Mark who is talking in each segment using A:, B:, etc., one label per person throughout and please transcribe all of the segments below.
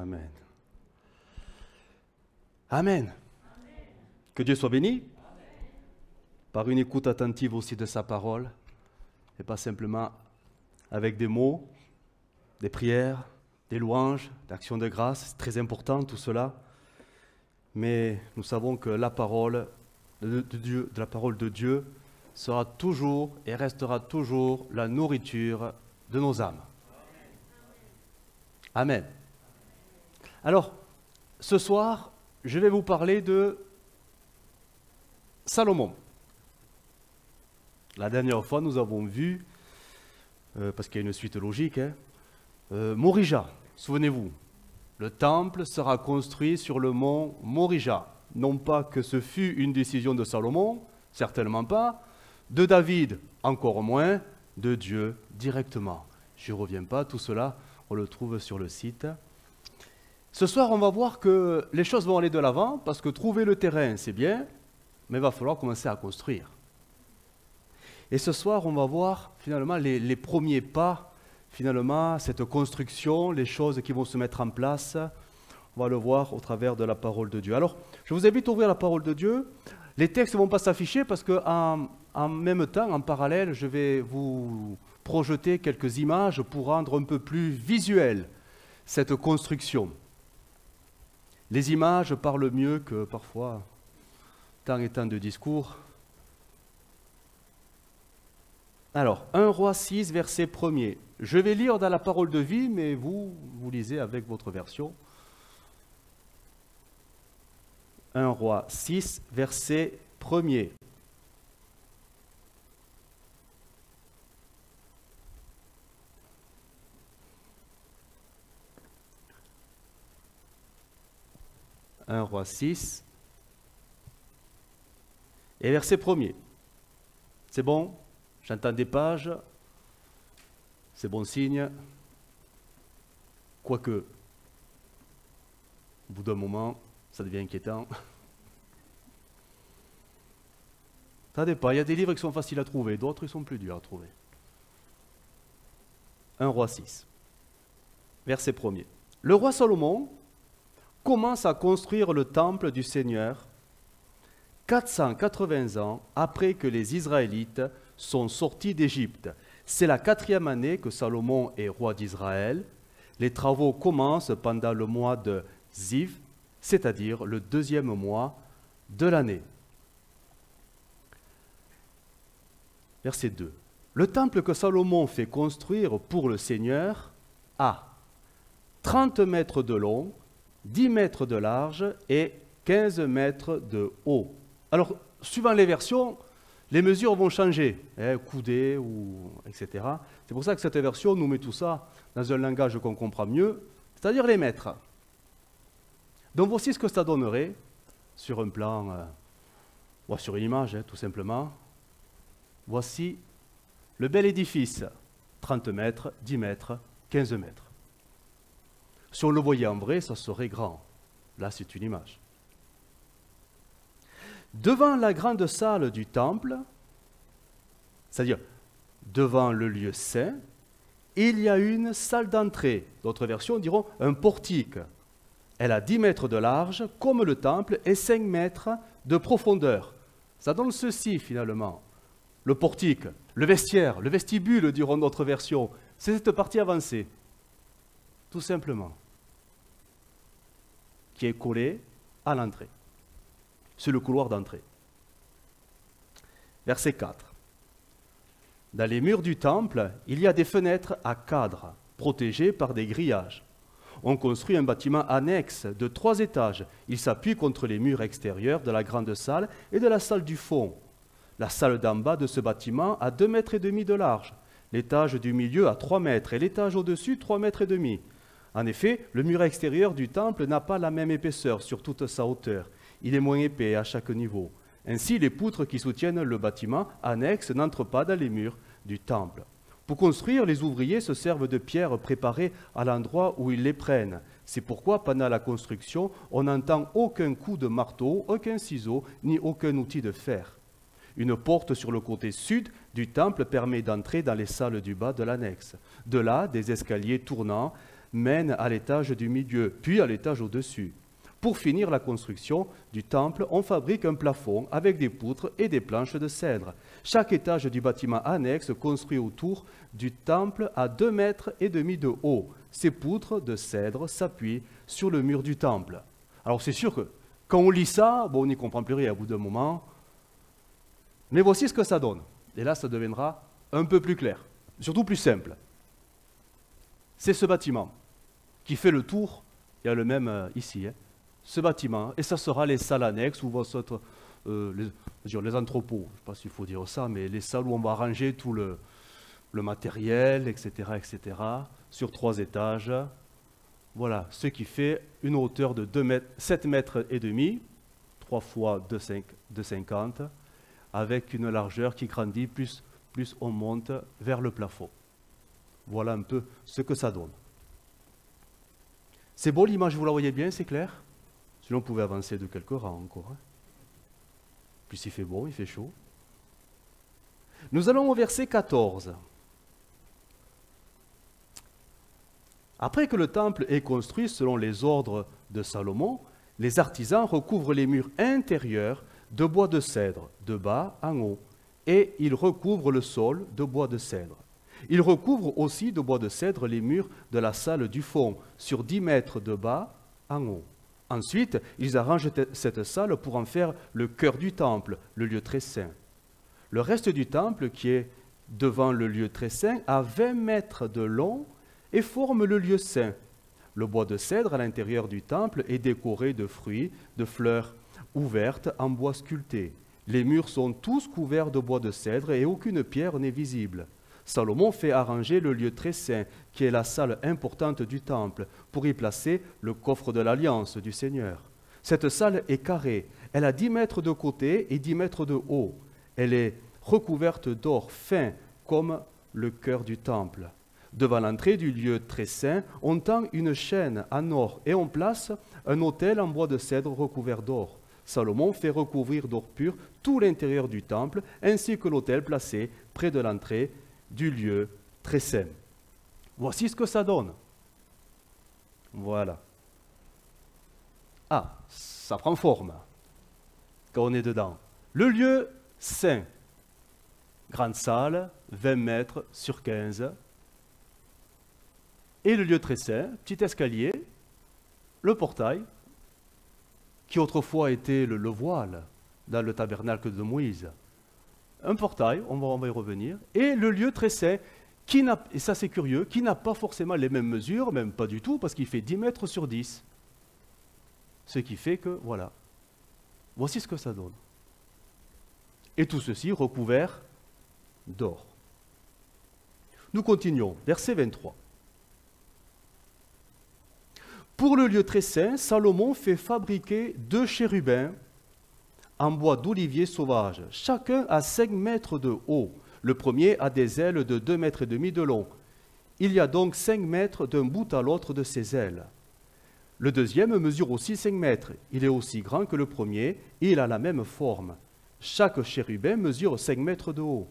A: Amen. Amen. Que Dieu soit béni. Par une écoute attentive aussi de sa parole, et pas simplement avec des mots, des prières, des louanges, d'actions de grâce. C'est très important tout cela. Mais nous savons que la parole de Dieu sera toujours et restera toujours la nourriture de nos âmes. Amen. Alors, ce soir, je vais vous parler de Salomon. La dernière fois, nous avons vu, parce qu'il y a une suite logique, Morija, souvenez-vous, le temple sera construit sur le mont Morija. Non pas que ce fut une décision de Salomon, certainement pas, de David, encore moins, de Dieu directement. Je ne reviens pas, tout cela, on le trouve sur le site. Ce soir, on va voir que les choses vont aller de l'avant, parce que trouver le terrain, c'est bien, mais il va falloir commencer à construire. Et ce soir, on va voir finalement les premiers pas, finalement, cette construction, les choses qui vont se mettre en place. On va le voir au travers de la parole de Dieu. Alors, je vous invite à ouvrir la parole de Dieu. Les textes ne vont pas s'afficher parce qu'en même temps, en parallèle, je vais vous projeter quelques images pour rendre un peu plus visuelle cette construction. Les images parlent mieux que parfois tant et tant de discours. Alors, 1 Roi 6, verset 1er. Je vais lire dans la parole de vie, mais vous lisez avec votre version. 1 Roi 6, verset 1er. « 1 Roi 6 et verset 1er. C'est bon? J'entends des pages. C'est bon signe. Quoique, au bout d'un moment, ça devient inquiétant. Ça dépend. Il y a des livres qui sont faciles à trouver, d'autres qui sont plus durs à trouver. 1 Roi 6, verset 1er. Le roi Salomon commence à construire le temple du Seigneur 480 ans après que les Israélites sont sortis d'Égypte. C'est la 4e année que Salomon est roi d'Israël. Les travaux commencent pendant le mois de Ziv, c'est-à-dire le 2e mois de l'année. Verset 2. Le temple que Salomon fait construire pour le Seigneur a 30 mètres de long, 10 mètres de large et 15 mètres de haut. Alors, suivant les versions, les mesures vont changer, coudées, etc. C'est pour ça que cette version nous met tout ça dans un langage qu'on comprend mieux, c'est-à-dire les mètres. Donc voici ce que ça donnerait sur un plan, ou sur une image, tout simplement. Voici le bel édifice, 30 mètres, 10 mètres, 15 mètres. Si on le voyait en vrai, ça serait grand. Là, c'est une image. Devant la grande salle du temple, c'est-à-dire devant le lieu saint, il y a une salle d'entrée. D'autres versions diront un portique. Elle a 10 mètres de large, comme le temple, et 5 mètres de profondeur. Ça donne ceci, finalement. Le portique, le vestiaire, le vestibule, diront d'autres versions. C'est cette partie avancée, tout simplement, qui est collée à l'entrée. C'est le couloir d'entrée. Verset 4. Dans les murs du temple, il y a des fenêtres à cadre, protégées par des grillages. On construit un bâtiment annexe de 3 étages. Il s'appuie contre les murs extérieurs de la grande salle et de la salle du fond. La salle d'en bas de ce bâtiment a 2,5 mètres de large. L'étage du milieu a 3 mètres et l'étage au-dessus 3,5 mètres. En effet, le mur extérieur du temple n'a pas la même épaisseur sur toute sa hauteur. Il est moins épais à chaque niveau. Ainsi, les poutres qui soutiennent le bâtiment annexe n'entrent pas dans les murs du temple. Pour construire, les ouvriers se servent de pierres préparées à l'endroit où ils les prennent. C'est pourquoi, pendant la construction, on n'entend aucun coup de marteau, aucun ciseau, ni aucun outil de fer. Une porte sur le côté sud du temple permet d'entrer dans les salles du bas de l'annexe. De là, des escaliers tournants mène à l'étage du milieu, puis à l'étage au-dessus. Pour finir la construction du temple, on fabrique un plafond avec des poutres et des planches de cèdre. Chaque étage du bâtiment annexe construit autour du temple à 2,5 mètres de haut. Ces poutres de cèdre s'appuient sur le mur du temple. Alors c'est sûr que quand on lit ça, bon, on n'y comprend plus rien au bout d'un moment. Mais voici ce que ça donne. Et là, ça deviendra un peu plus clair, surtout plus simple. C'est ce bâtiment qui fait le tour, il y a le même ici, hein, ce bâtiment, et ça sera les salles annexes où vont être les entrepôts, je ne sais pas s'il faut dire ça, mais les salles où on va ranger tout le matériel, etc., etc., sur 3 étages. Voilà, ce qui fait une hauteur de 7,5 mètres, 3 fois 2,50, avec une largeur qui grandit, plus on monte vers le plafond. Voilà un peu ce que ça donne. C'est beau l'image, vous la voyez bien, c'est clair? Sinon on pouvait avancer de quelques rangs encore. Hein. Puis il fait beau, il fait chaud. Nous allons au verset 14. Après que le temple est construit selon les ordres de Salomon, les artisans recouvrent les murs intérieurs de bois de cèdre, de bas en haut, et ils recouvrent le sol de bois de cèdre. Ils recouvrent aussi de bois de cèdre les murs de la salle du fond, sur 10 mètres de bas en haut. Ensuite, ils arrangent cette salle pour en faire le cœur du temple, le lieu très saint. Le reste du temple, qui est devant le lieu très saint, a 20 mètres de long et forme le lieu saint. Le bois de cèdre à l'intérieur du temple est décoré de fruits, de fleurs ouvertes en bois sculpté. Les murs sont tous couverts de bois de cèdre et aucune pierre n'est visible. Salomon fait arranger le lieu très saint, qui est la salle importante du temple, pour y placer le coffre de l'alliance du Seigneur. Cette salle est carrée, elle a 10 mètres de côté et 10 mètres de haut. Elle est recouverte d'or fin, comme le cœur du temple. Devant l'entrée du lieu très saint, on tend une chaîne en or et on place un autel en bois de cèdre recouvert d'or. Salomon fait recouvrir d'or pur tout l'intérieur du temple, ainsi que l'autel placé près de l'entrée du lieu très saint. Voici ce que ça donne. Voilà. Ah, ça prend forme quand on est dedans. Le lieu saint, grande salle, 20 mètres sur 15. Et le lieu très saint, petit escalier, le portail, qui autrefois était le voile dans le tabernacle de Moïse. Un portail, on va y revenir, et le lieu très saint, et ça c'est curieux, qui n'a pas forcément les mêmes mesures, même pas du tout, parce qu'il fait 10 mètres sur 10. Ce qui fait que, voilà, voici ce que ça donne. Et tout ceci recouvert d'or. Nous continuons, verset 23. Pour le lieu très saint, Salomon fait fabriquer 2 chérubins en bois d'olivier sauvage. Chacun a 5 mètres de haut. Le premier a des ailes de 2,5 mètres de long. Il y a donc 5 mètres d'un bout à l'autre de ses ailes. Le deuxième mesure aussi 5 mètres. Il est aussi grand que le premier et il a la même forme. Chaque chérubin mesure 5 mètres de haut.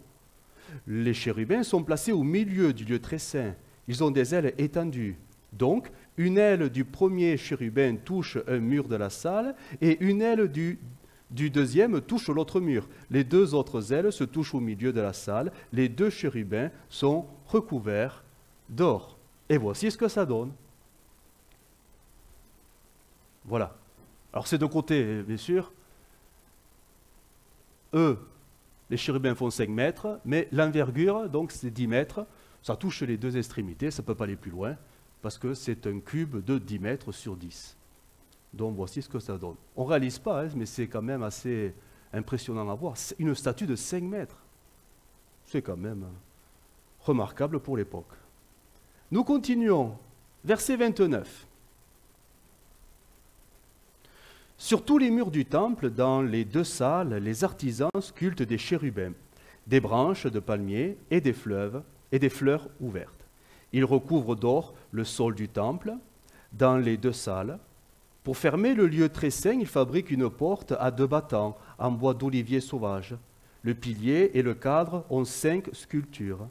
A: Les chérubins sont placés au milieu du lieu très saint. Ils ont des ailes étendues. Donc, une aile du premier chérubin touche un mur de la salle et une aile du deuxième touche l'autre mur. Les 2 autres ailes se touchent au milieu de la salle. Les 2 chérubins sont recouverts d'or. Et voici ce que ça donne. Voilà. Alors c'est de côté, bien sûr. Eux, les chérubins font 5 mètres, mais l'envergure, donc c'est 10 mètres. Ça touche les 2 extrémités, ça ne peut pas aller plus loin, parce que c'est un cube de 10 mètres sur 10. Donc voici ce que ça donne. On ne réalise pas, hein, mais c'est quand même assez impressionnant à voir. C'est une statue de 5 mètres. C'est quand même remarquable pour l'époque. Nous continuons. Verset 29. Sur tous les murs du temple, dans les 2 salles, les artisans sculptent des chérubins, des branches de palmiers et des fleurs ouvertes. Ils recouvrent d'or le sol du temple, dans les 2 salles. Pour fermer le lieu très saint, ils fabriquent une porte à 2 battants en bois d'olivier sauvage. Le pilier et le cadre ont 5 sculptures.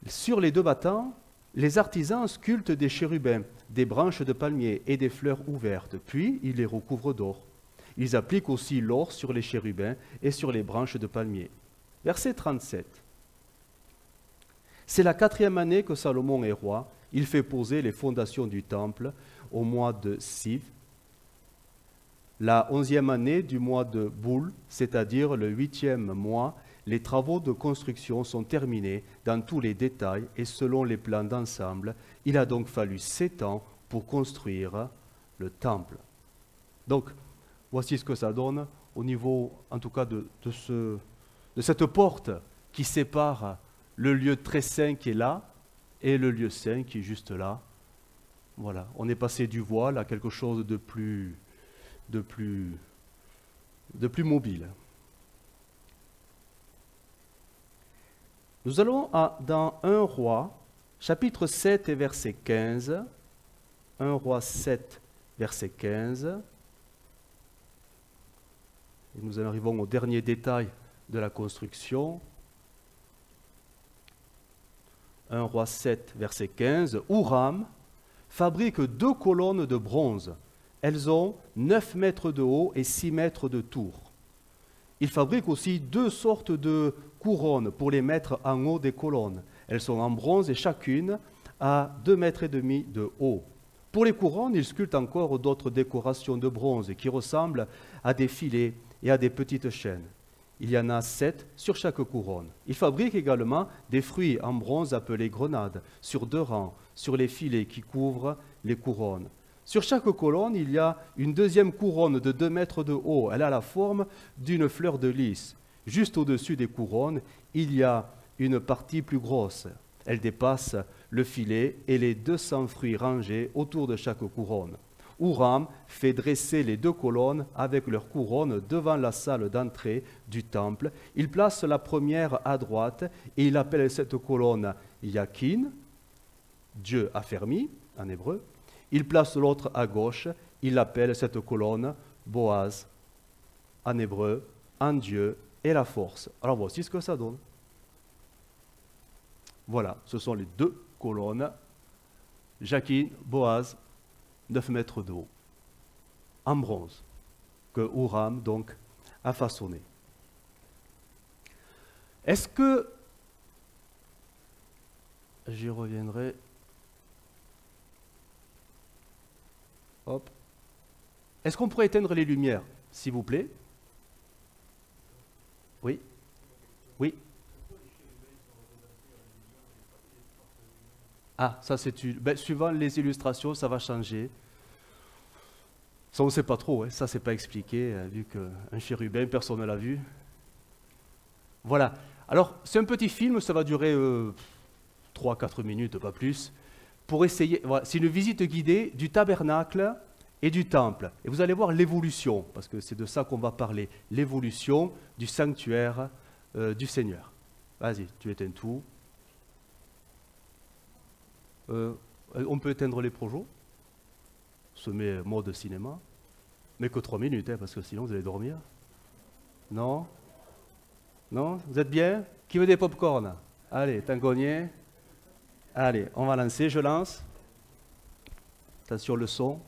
A: Sur les 2 battants, Les artisans sculptent des chérubins, des branches de palmier et des fleurs ouvertes, puis ils les recouvrent d'or. Ils appliquent aussi l'or sur les chérubins et sur les branches de palmier. Verset 37. C'est la 4e année que Salomon est roi. Il fait poser les fondations du temple au mois de Siv, la 11e année du mois de Boul, c'est-à-dire le 8e mois. Les travaux de construction sont terminés dans tous les détails et selon les plans d'ensemble. Il a donc fallu 7 ans pour construire le temple. Donc, voici ce que ça donne au niveau, en tout cas, de cette porte qui sépare le lieu très saint qui est là et le lieu saint qui est juste là. Voilà, on est passé du voile à quelque chose de plus mobile. Nous allons dans 1 Roi, chapitre 7 et verset 15. 1 Roi 7, verset 15. Et nous en arrivons au dernier détail de la construction. 1 Roi 7, verset 15. Huram fabrique 2 colonnes de bronze. Elles ont 9 mètres de haut et 6 mètres de tour. Il fabrique aussi 2 sortes de couronnes pour les mettre en haut des colonnes. Elles sont en bronze et chacune a 2,5 mètres de haut. Pour les couronnes, il sculpte encore d'autres décorations de bronze qui ressemblent à des filets et à des petites chaînes. Il y en a 7 sur chaque couronne. Il fabrique également des fruits en bronze appelés grenades, sur 2 rangs, sur les filets qui couvrent les couronnes. Sur chaque colonne, il y a une 2e couronne de 2 mètres de haut. Elle a la forme d'une fleur de lys. Juste au-dessus des couronnes, il y a une partie plus grosse. Elle dépasse le filet et les 200 fruits rangés autour de chaque couronne. Huram fait dresser les 2 colonnes avec leurs couronnes devant la salle d'entrée du temple. Il place la première à droite et il appelle cette colonne Yakin, Dieu affermi en hébreu. Il place l'autre à gauche, il appelle cette colonne Boaz, en hébreu, en Dieu et la force. Alors voici ce que ça donne. Voilà, ce sont les 2 colonnes, Jakin, Boaz, 9 mètres de haut, en bronze, que Huram donc a façonné. Est-ce que, j'y reviendrai, hop, est-ce qu'on pourrait éteindre les lumières, s'il vous plaît? Oui, oui. Ah, ça c'est suivant les illustrations, ça va changer. Ça on ne sait pas trop, hein. Ça c'est pas expliqué, vu qu'un chérubin, personne ne l'a vu. Voilà. Alors, c'est un petit film, ça va durer 3-4 minutes, pas plus, pour essayer. Voilà, c'est une visite guidée du tabernacle et du temple. Et vous allez voir l'évolution, parce que c'est de ça qu'on va parler, l'évolution du sanctuaire du Seigneur. Vas-y, tu éteins tout. On peut éteindre les projets. Se met mode cinéma. Mais que 3 minutes, hein, parce que sinon vous allez dormir. Non? Non? Vous êtes bien? Qui veut des pop-corn? Allez, Tangonnier. Allez, on va lancer, je lance. Attention le son.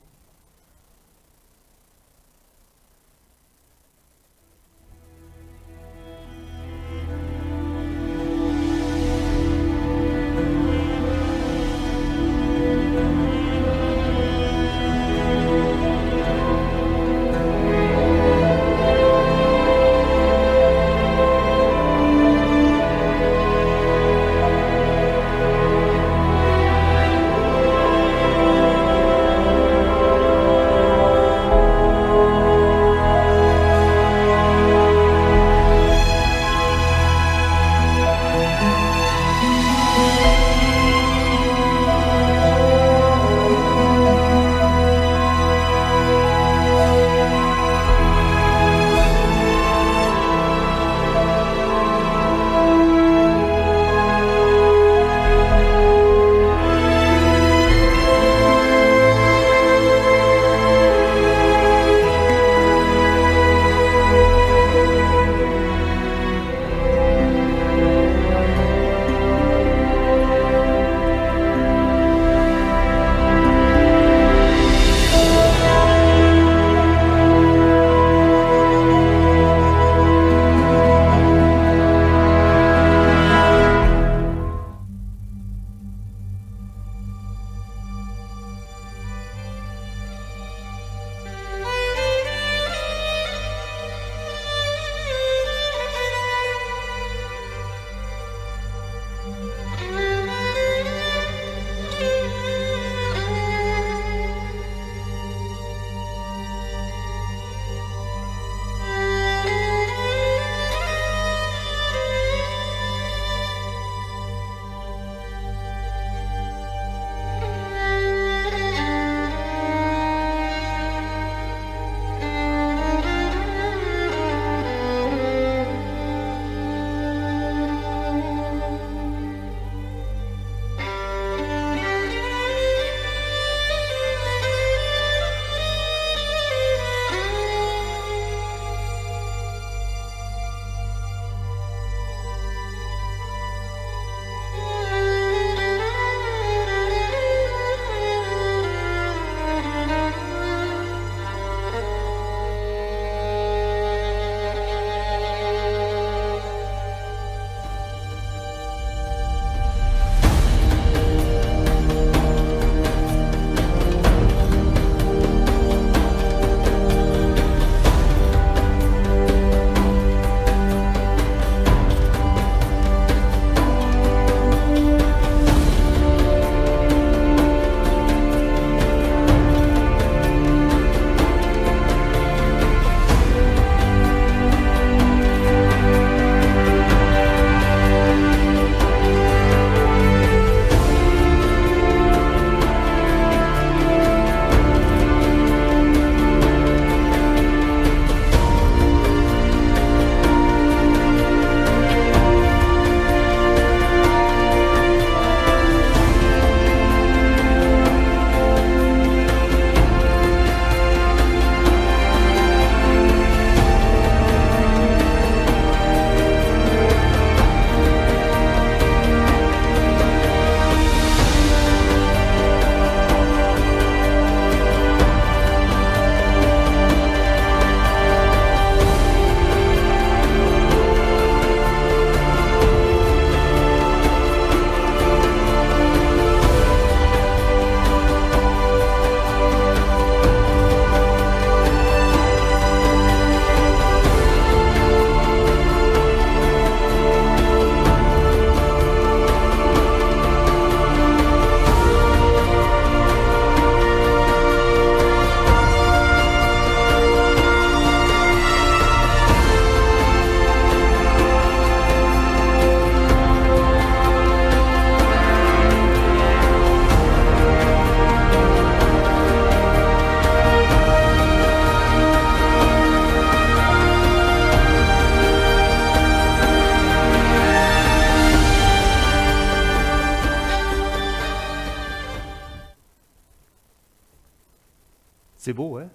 A: C'est beau, hein?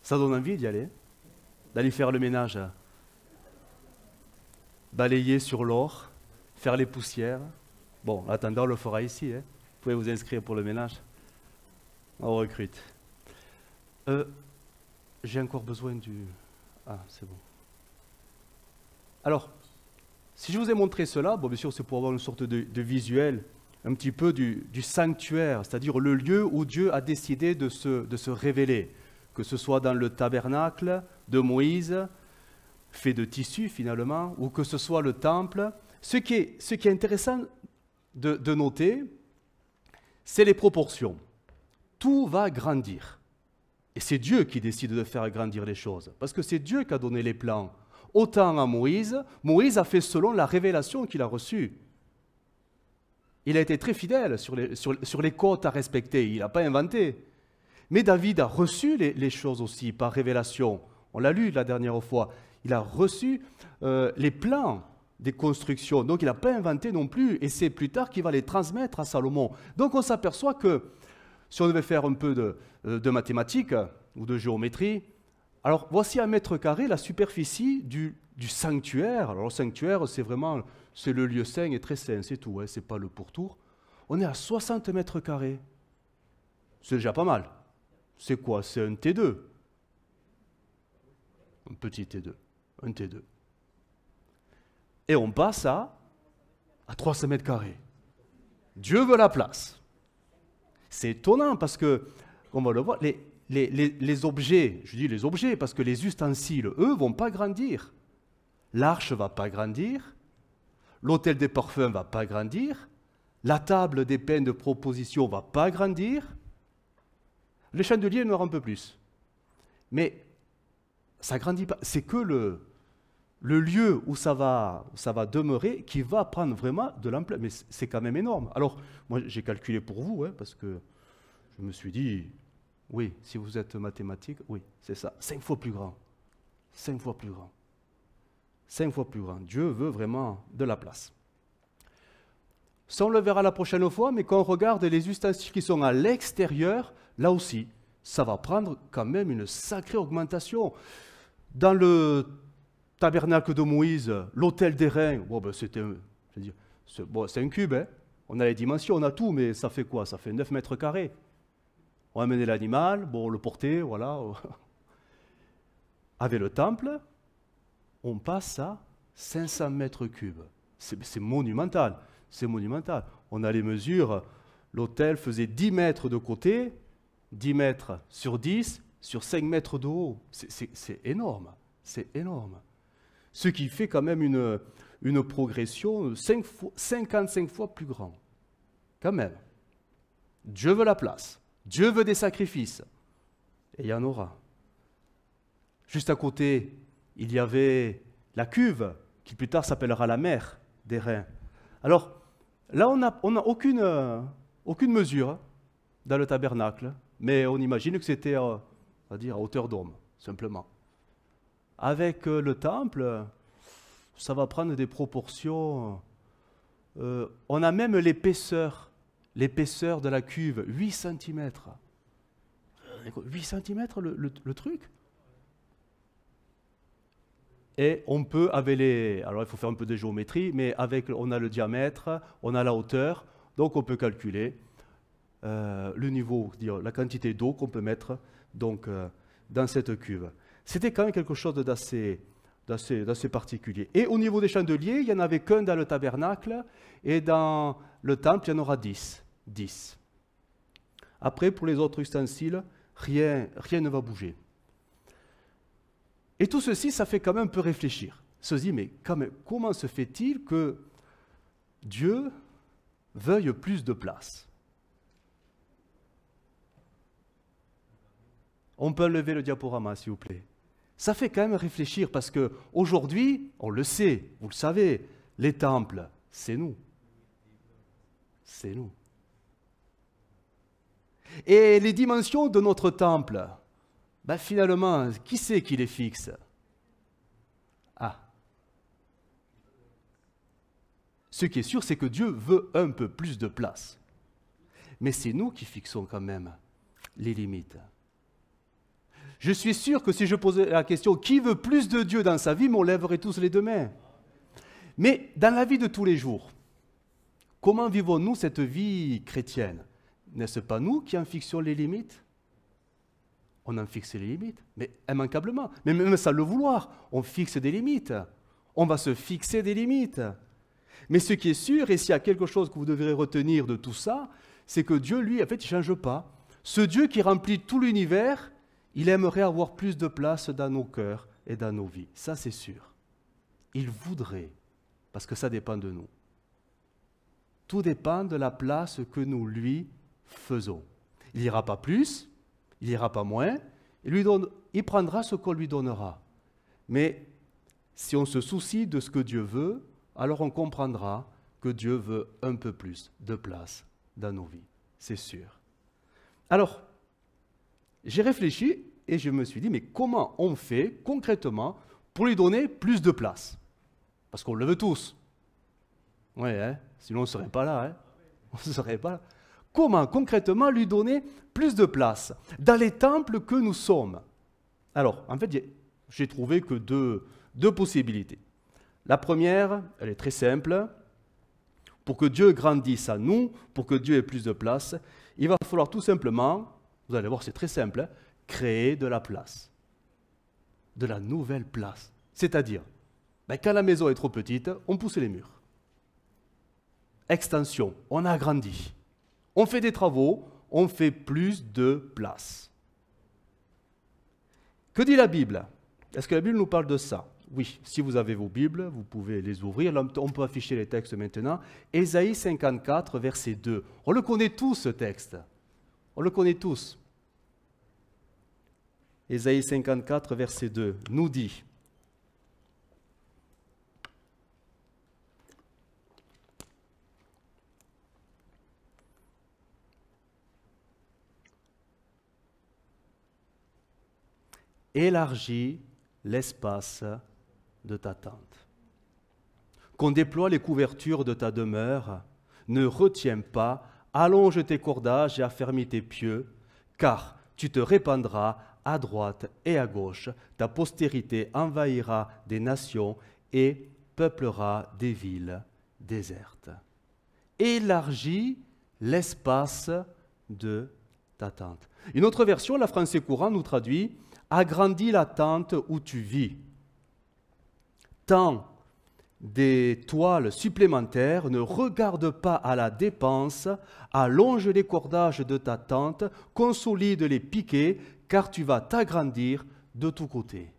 A: Ça donne envie d'y aller, d'aller faire le ménage, balayer sur l'or, faire les poussières. Bon, en attendant, on le fera ici. Hein. Vous pouvez vous inscrire pour le ménage. On recrute. J'ai encore besoin du... Ah, c'est bon. Alors, si je vous ai montré cela, bon, bien sûr, c'est pour avoir une sorte de visuel un petit peu du sanctuaire, c'est-à-dire le lieu où Dieu a décidé de se révéler, que ce soit dans le tabernacle de Moïse, fait de tissu finalement, ou que ce soit le temple. Ce qui est intéressant de noter, c'est les proportions. Tout va grandir. Et c'est Dieu qui décide de faire grandir les choses, parce que c'est Dieu qui a donné les plans. Autant à Moïse, Moïse a fait selon la révélation qu'il a reçue. Il a été très fidèle sur les côtes à respecter, il n'a pas inventé. Mais David a reçu les choses aussi par révélation. On l'a lu la dernière fois. Il a reçu les plans des constructions, donc il n'a pas inventé non plus, et c'est plus tard qu'il va les transmettre à Salomon. Donc on s'aperçoit que si on devait faire un peu de mathématiques ou de géométrie, alors voici 1 mètre carré la superficie du sanctuaire. Alors le sanctuaire, c'est le lieu saint et très saint, c'est tout, hein, c'est pas le pourtour. On est à 60 mètres carrés. C'est déjà pas mal. C'est quoi? C'est un T2. Un petit T2. Un T2. Et on passe à 300 mètres carrés. Dieu veut la place. C'est étonnant parce que, on va le voir, les objets, je dis les objets parce que les ustensiles, eux, vont pas grandir. L'arche va pas grandir, l'autel des parfums va pas grandir, la table des pains de proposition va pas grandir, les chandeliers en auront un peu plus. Mais ça grandit pas. C'est que le lieu où ça va demeurer qui va prendre vraiment de l'ampleur. Mais c'est quand même énorme. Alors, moi, j'ai calculé pour vous, hein, parce que je me suis dit, oui, si vous êtes mathématique, oui, c'est ça. 5 fois plus grand. 5 fois plus grand. 5 fois plus grand. Dieu veut vraiment de la place. Ça, on le verra la prochaine fois, mais quand on regarde les ustensiles qui sont à l'extérieur, là aussi, ça va prendre quand même une sacrée augmentation. Dans le tabernacle de Moïse, l'autel d'airain, bon, ben, c'est un cube, hein. On a les dimensions, on a tout, mais ça fait quoi? Ça fait 9 mètres carrés. On va amener l'animal, bon, on le porter, voilà. Avec le temple, on passe à 500 mètres cubes. C'est monumental, c'est monumental. On a les mesures, l'autel faisait 10 mètres de côté, 10 mètres sur 10, sur 5 mètres de haut. C'est énorme, c'est énorme. Ce qui fait quand même une progression 55 fois plus grande. Quand même. Dieu veut la place. Dieu veut des sacrifices. Et il y en aura. Juste à côté, il y avait la cuve, qui plus tard s'appellera la mer d'airain. Alors, là, on n'a aucune mesure dans le tabernacle, mais on imagine que c'était, on va dire, à hauteur d'homme, simplement. Avec le temple, ça va prendre des proportions. On a même l'épaisseur de la cuve, 8 cm. 8 cm le truc. Et on peut, alors il faut faire un peu de géométrie, mais on a le diamètre, on a la hauteur, donc on peut calculer le niveau, la quantité d'eau qu'on peut mettre donc, dans cette cuve. C'était quand même quelque chose d'assez particulier. Et au niveau des chandeliers, il n'y en avait qu'un dans le tabernacle, et dans le temple, il y en aura 10. Après, pour les autres ustensiles, rien ne va bouger. Et tout ceci, ça fait quand même un peu réfléchir. Se dit, mais quand même, comment se fait-il que Dieu veuille plus de place? On peut lever le diaporama, s'il vous plaît. Ça fait quand même réfléchir parce qu'aujourd'hui, on le sait, vous le savez, les temples, c'est nous. C'est nous. Et les dimensions de notre temple, ben finalement, qui c'est qui les fixe? Ah. Ce qui est sûr, c'est que Dieu veut un peu plus de place. Mais c'est nous qui fixons quand même les limites. Je suis sûr que si je posais la question « Qui veut plus de Dieu dans sa vie ?» on lèverait tous les deux mains. Mais dans la vie de tous les jours, comment vivons-nous cette vie chrétienne? N'est-ce pas nous qui en fixons les limites? On en fixe les limites, mais immanquablement. Mais même sans le vouloir, on fixe des limites. On va se fixer des limites. Mais ce qui est sûr, et s'il y a quelque chose que vous devrez retenir de tout ça, c'est que Dieu, lui, en fait, il ne change pas. Ce Dieu qui remplit tout l'univers, il aimerait avoir plus de place dans nos cœurs et dans nos vies. Ça, c'est sûr. Il voudrait, parce que ça dépend de nous. Tout dépend de la place que nous lui faisons. Il n'ira pas plus, il n'ira pas moins, il prendra ce qu'on lui donnera. Mais si on se soucie de ce que Dieu veut, alors on comprendra que Dieu veut un peu plus de place dans nos vies, c'est sûr. Alors, j'ai réfléchi et je me suis dit, mais comment on fait concrètement pour lui donner plus de place? Parce qu'on le veut tous. Oui, hein? Sinon on ne serait pas là. Hein? On ne serait pas là. Comment concrètement lui donner plus de place dans les temples que nous sommes? Alors, en fait, j'ai trouvé que deux possibilités. La première, elle est très simple. Pour que Dieu grandisse à nous, pour que Dieu ait plus de place, il va falloir tout simplement, vous allez voir, c'est très simple, hein, créer de la place. De la nouvelle place. C'est-à-dire, quand la maison est trop petite, on pousse les murs. Extension, on agrandit. On fait des travaux, on fait plus de place. Que dit la Bible? Est-ce que la Bible nous parle de ça? Oui, si vous avez vos Bibles, vous pouvez les ouvrir. Là, on peut afficher les textes maintenant. Ésaïe 54, verset 2. On le connaît tous, ce texte. On le connaît tous. Ésaïe 54, verset 2, nous dit: élargis l'espace de ta tente. Qu'on déploie les couvertures de ta demeure, ne retiens pas, allonge tes cordages et affermis tes pieux, car tu te répandras à droite et à gauche, ta postérité envahira des nations et peuplera des villes désertes. Élargis l'espace de ta tente. Une autre version, la Français courant, nous traduit: agrandis la tente où tu vis. Tends des toiles supplémentaires, ne regarde pas à la dépense, allonge les cordages de ta tente, consolide les piquets, car tu vas t'agrandir de tous côtés.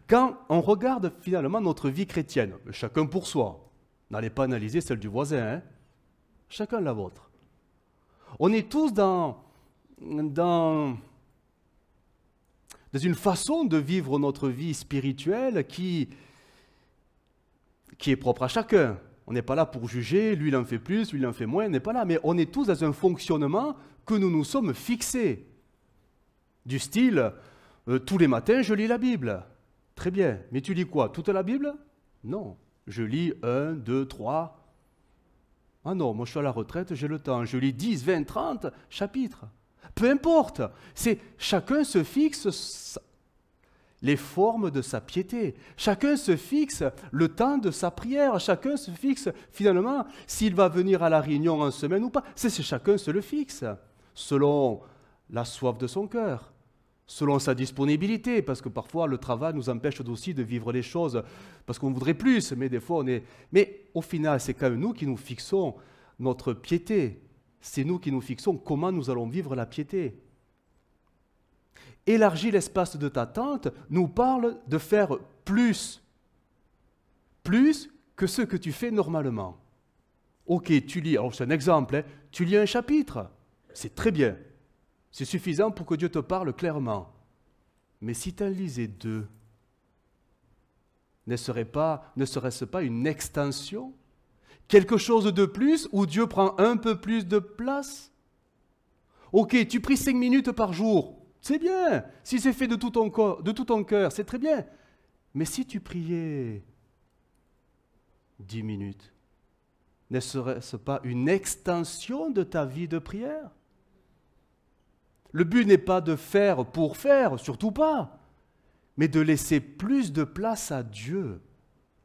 A: Quand on regarde finalement notre vie chrétienne, chacun pour soi, n'allez pas analyser celle du voisin, hein? Chacun la vôtre. On est tous dans une façon de vivre notre vie spirituelle qui est propre à chacun. On n'est pas là pour juger, lui il en fait plus, lui il en fait moins, on n'est pas là, mais on est tous dans un fonctionnement que nous nous sommes fixés. Du style, tous les matins je lis la Bible. Très bien, mais tu lis quoi? Toute la Bible? Non, je lis 1, 2, 3. Ah non, moi je suis à la retraite, j'ai le temps, je lis 10, 20, 30 chapitres. Peu importe, chacun se fixe les formes de sa piété. Chacun se fixe le temps de sa prière. Chacun se fixe finalement s'il va venir à la réunion en semaine ou pas. Chacun se le fixe selon la soif de son cœur, selon sa disponibilité, parce que parfois le travail nous empêche aussi de vivre les choses parce qu'on voudrait plus, mais des fois on est... Mais au final, c'est quand même nous qui nous fixons notre piété. C'est nous qui nous fixons comment nous allons vivre la piété. Élargis l'espace de ta tente nous parle de faire plus que ce que tu fais normalement. Ok, tu lis, alors c'est un exemple, hein, tu lis un chapitre, c'est très bien, c'est suffisant pour que Dieu te parle clairement. Mais si tu en lisais 2, ne serait-ce pas une extension? Quelque chose de plus où Dieu prend un peu plus de place? Ok, tu pries 5 minutes par jour, c'est bien. Si c'est fait de tout ton cœur, c'est très bien. Mais si tu priais 10 minutes, Ne serait-ce pas une extension de ta vie de prière? Le but n'est pas de faire pour faire, surtout pas, mais de laisser plus de place à Dieu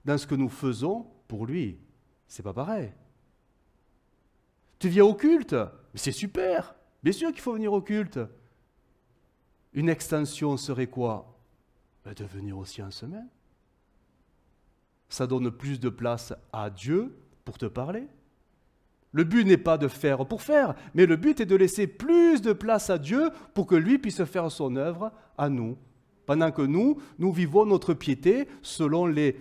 A: dans ce que nous faisons pour lui. C'est pas pareil. Tu viens au culte, mais c'est super. Bien sûr qu'il faut venir au culte. Une extension serait quoi? De venir aussi en semaine. Ça donne plus de place à Dieu pour te parler. Le but n'est pas de faire pour faire, mais le but est de laisser plus de place à Dieu pour que lui puisse faire son œuvre à nous. Pendant que nous vivons notre piété selon les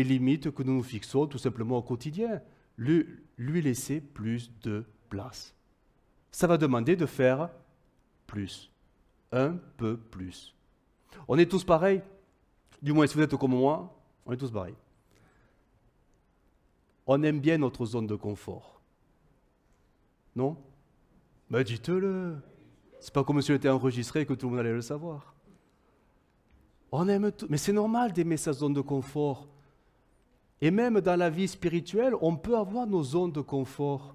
A: limites que nous nous fixons tout simplement au quotidien. Lui laisser plus de place. Ça va demander de faire plus, un peu plus. On est tous pareils, du moins si vous êtes comme moi, on est tous pareils. On aime bien notre zone de confort. Non? Mais dites-le. C'est pas comme si on était enregistré et que tout le monde allait le savoir. On aime tout. Mais c'est normal d'aimer sa zone de confort. Et même dans la vie spirituelle, on peut avoir nos zones de confort.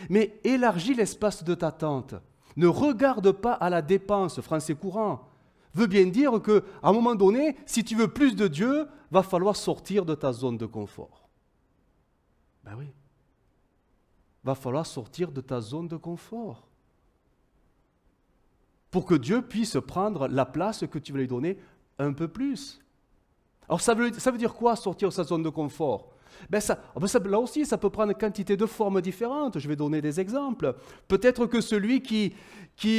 A: Mais élargis l'espace de ta tente. Ne regarde pas à la dépense, français courant. Veut bien dire qu'à un moment donné, si tu veux plus de Dieu, va falloir sortir de ta zone de confort. Ben oui. Va falloir sortir de ta zone de confort. Pour que Dieu puisse prendre la place que tu veux lui donner un peu plus. Alors ça veut dire quoi sortir de sa zone de confort? Là aussi, ça peut prendre une quantité de formes différentes. Je vais donner des exemples. Peut-être que celui qui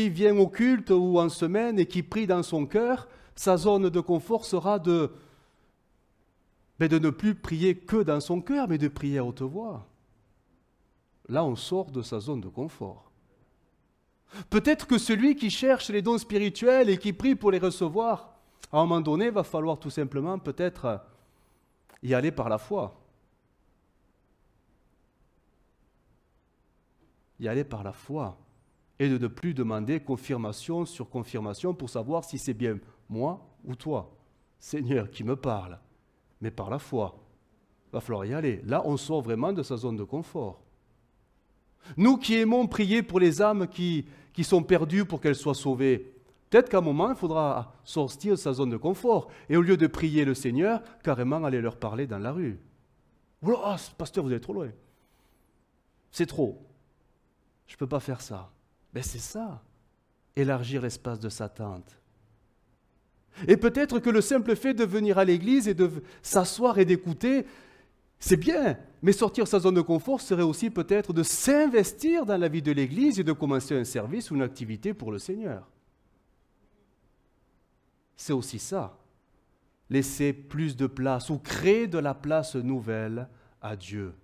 A: vient au culte ou en semaine et qui prie dans son cœur, sa zone de confort sera de ne plus prier que dans son cœur, mais de prier à haute voix. Là, on sort de sa zone de confort. Peut-être que celui qui cherche les dons spirituels et qui prie pour les recevoir, à un moment donné, va falloir tout simplement peut-être y aller par la foi. Y aller par la foi. Et de ne plus demander confirmation sur confirmation pour savoir si c'est bien moi ou toi. Seigneur qui me parle. Mais par la foi. Il va falloir y aller. Là, on sort vraiment de sa zone de confort. Nous qui aimons prier pour les âmes qui sont perdues pour qu'elles soient sauvées, peut-être qu'à un moment, il faudra sortir de sa zone de confort. Et au lieu de prier le Seigneur, carrément aller leur parler dans la rue. Oh, pasteur, vous êtes trop loin. C'est trop. Je ne peux pas faire ça. Ben c'est ça. Élargir l'espace de sa tente. Et peut-être que le simple fait de venir à l'église et de s'asseoir et d'écouter, c'est bien, mais sortir de sa zone de confort serait aussi peut-être de s'investir dans la vie de l'église et de commencer un service ou une activité pour le Seigneur. C'est aussi ça, laisser plus de place ou créer de la place nouvelle à Dieu.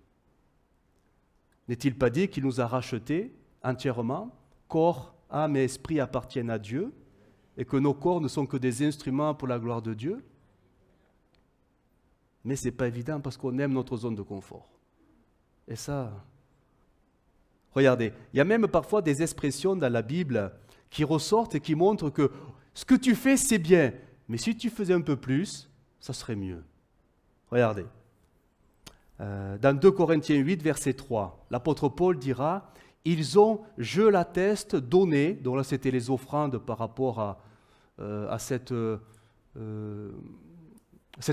A: N'est-il pas dit qu'il nous a rachetés entièrement, corps, âme et esprit appartiennent à Dieu, et que nos corps ne sont que des instruments pour la gloire de Dieu? Mais ce n'est pas évident parce qu'on aime notre zone de confort. Et ça, regardez, il y a même parfois des expressions dans la Bible qui ressortent et qui montrent que ce que tu fais, c'est bien, mais si tu faisais un peu plus, ça serait mieux. Regardez, dans 2 Corinthiens 8, verset 3, l'apôtre Paul dira « Ils ont, je l'atteste, donné », donc là c'était les offrandes par rapport à cette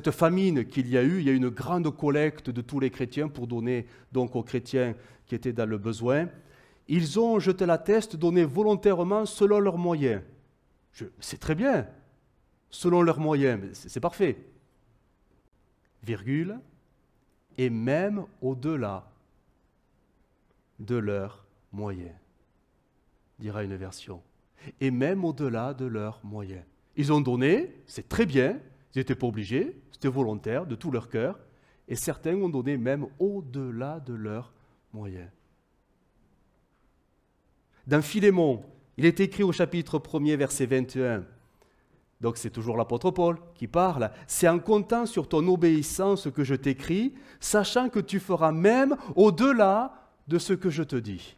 A: famine qu'il y a eu. Il y a eu une grande collecte de tous les chrétiens pour donner donc aux chrétiens qui étaient dans le besoin. Ils ont, je te l'atteste, donné volontairement selon leurs moyens. C'est très bien, selon leurs moyens, c'est parfait. Virgule, et même au-delà de leurs moyens, dira une version. Et même au-delà de leurs moyens. Ils ont donné, c'est très bien, ils n'étaient pas obligés, c'était volontaire, de tout leur cœur, et certains ont donné même au-delà de leurs moyens. Dans Philémon, il est écrit au chapitre 1er, verset 21, donc c'est toujours l'apôtre Paul qui parle, « C'est en comptant sur ton obéissance que je t'écris, sachant que tu feras même au-delà de ce que je te dis. »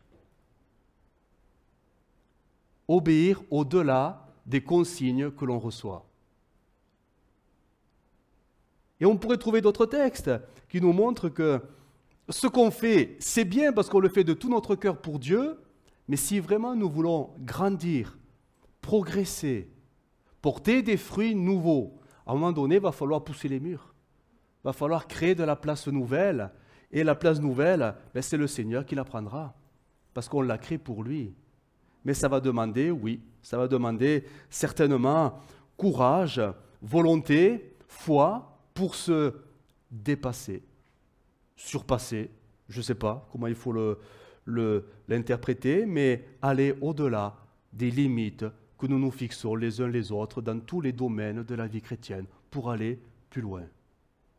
A: Obéir au-delà des consignes que l'on reçoit. Et on pourrait trouver d'autres textes qui nous montrent que ce qu'on fait, c'est bien parce qu'on le fait de tout notre cœur pour Dieu, mais si vraiment nous voulons grandir, progresser, porter des fruits nouveaux, à un moment donné, il va falloir pousser les murs. Il va falloir créer de la place nouvelle. Et la place nouvelle, ben, c'est le Seigneur qui la prendra, parce qu'on l'a créée pour lui. Mais ça va demander, oui, ça va demander certainement courage, volonté, foi pour se dépasser, surpasser, je ne sais pas comment il faut l'interpréter, mais aller au-delà des limites que nous nous fixons les uns les autres dans tous les domaines de la vie chrétienne pour aller plus loin.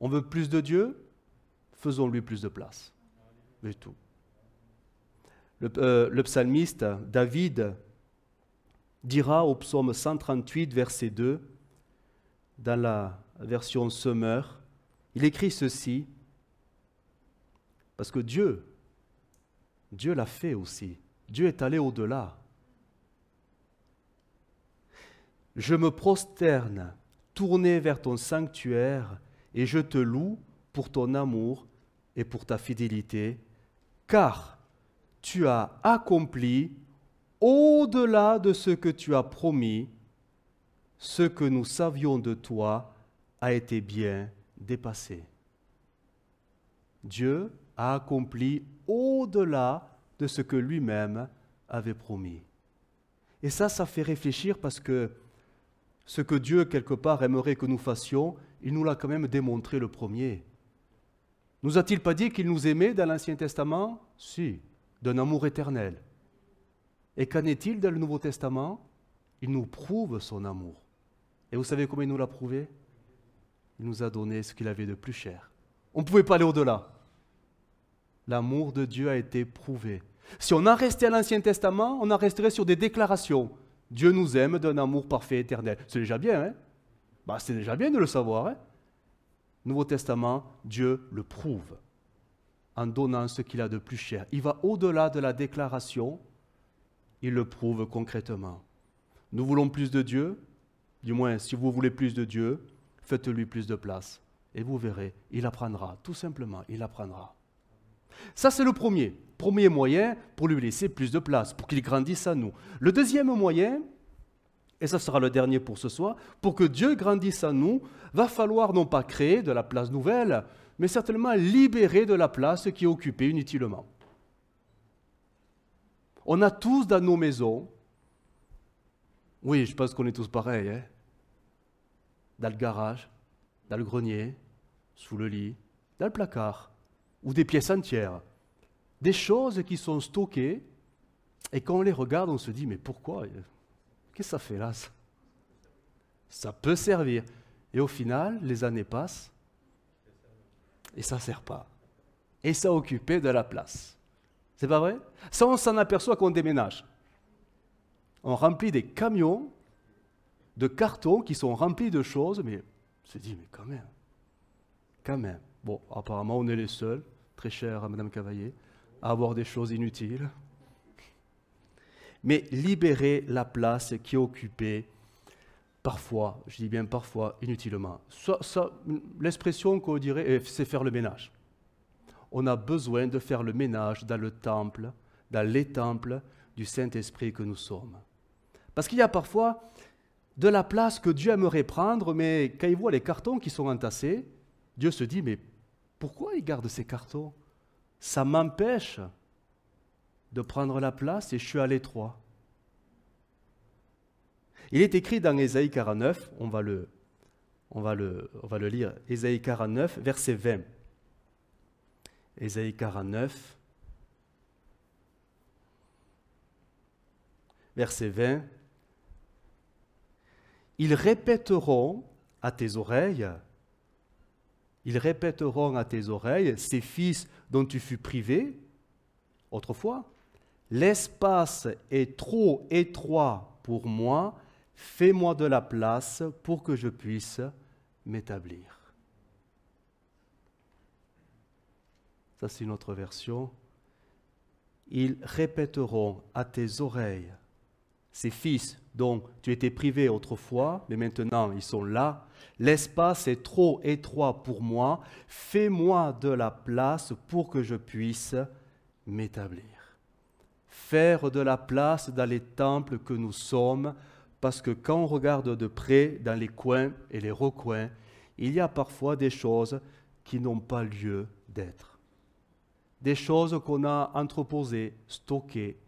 A: On veut plus de Dieu? Faisons-lui plus de place. C'est tout. Le psalmiste David dira au psaume 138, verset 2, dans la version Summer, il écrit ceci, parce que Dieu l'a fait aussi. Dieu est allé au-delà. Je me prosterne, tourné vers ton sanctuaire, et je te loue pour ton amour et pour ta fidélité, car tu as accompli au-delà de ce que tu as promis, ce que nous savions de toi a été bien dépassé. Dieu a accompli au-delà de ce que lui-même avait promis. Et ça fait réfléchir parce que ce que Dieu, quelque part, aimerait que nous fassions, il nous l'a quand même démontré le premier. Nous a-t-il pas dit qu'il nous aimait dans l'Ancien Testament? Si, d'un amour éternel. Et qu'en est-il dans le Nouveau Testament? Il nous prouve son amour. Et vous savez comment il nous l'a prouvé? Il nous a donné ce qu'il avait de plus cher. On ne pouvait pas aller au-delà. L'amour de Dieu a été prouvé. Si on en restait à l'Ancien Testament, on en resterait sur des déclarations. Dieu nous aime d'un amour parfait éternel. C'est déjà bien, hein? C'est déjà bien de le savoir, hein? Nouveau Testament, Dieu le prouve en donnant ce qu'il a de plus cher. Il va au-delà de la déclaration, il le prouve concrètement. Nous voulons plus de Dieu, du moins si vous voulez plus de Dieu, faites-lui plus de place. Et vous verrez, il apprendra, tout simplement, il apprendra. Ça, c'est le premier moyen pour lui laisser plus de place, pour qu'il grandisse à nous. Le deuxième moyen, et ça sera le dernier pour ce soir, pour que Dieu grandisse à nous, va falloir non pas créer de la place nouvelle, mais certainement libérer de la place qui est occupée inutilement. On a tous dans nos maisons, oui, je pense qu'on est tous pareils, hein, dans le garage, dans le grenier, sous le lit, dans le placard, ou des pièces entières, des choses qui sont stockées, et quand on les regarde, on se dit, mais pourquoi? Qu'est-ce que ça fait là? Ça peut servir. Et au final, les années passent, et ça ne sert pas. Et ça a occupé de la place. C'est pas vrai? Ça, on s'en aperçoit quand on déménage. On remplit des camions de cartons qui sont remplis de choses, mais on se dit, mais quand même. Bon, apparemment, on est les seuls, très chers à Madame Cavaillé, à avoir des choses inutiles. Mais libérer la place qui est occupée, parfois, je dis bien parfois, inutilement. L'expression qu'on dirait, c'est faire le ménage. On a besoin de faire le ménage dans le temple, dans les temples du Saint-Esprit que nous sommes. Parce qu'il y a parfois de la place que Dieu aimerait prendre, mais quand il voit les cartons qui sont entassés, Dieu se dit, mais pourquoi il garde ces cartons? Ça m'empêche de prendre la place et je suis à l'étroit. Il est écrit dans Ésaïe 49, on va le lire, Ésaïe 49, verset 20. Ésaïe 49, verset 20. Ils répéteront à tes oreilles, ces fils dont tu fus privé autrefois, l'espace est trop étroit pour moi, fais-moi de la place pour que je puisse m'établir. Ça, c'est une autre version. Ils répéteront à tes oreilles ces fils dont tu étais privé autrefois, mais maintenant ils sont là. L'espace est trop étroit pour moi. Fais-moi de la place pour que je puisse m'établir. Faire de la place dans les temples que nous sommes, parce que quand on regarde de près dans les coins et les recoins, il y a parfois des choses qui n'ont pas lieu d'être. Des choses qu'on a entreposées, stockées,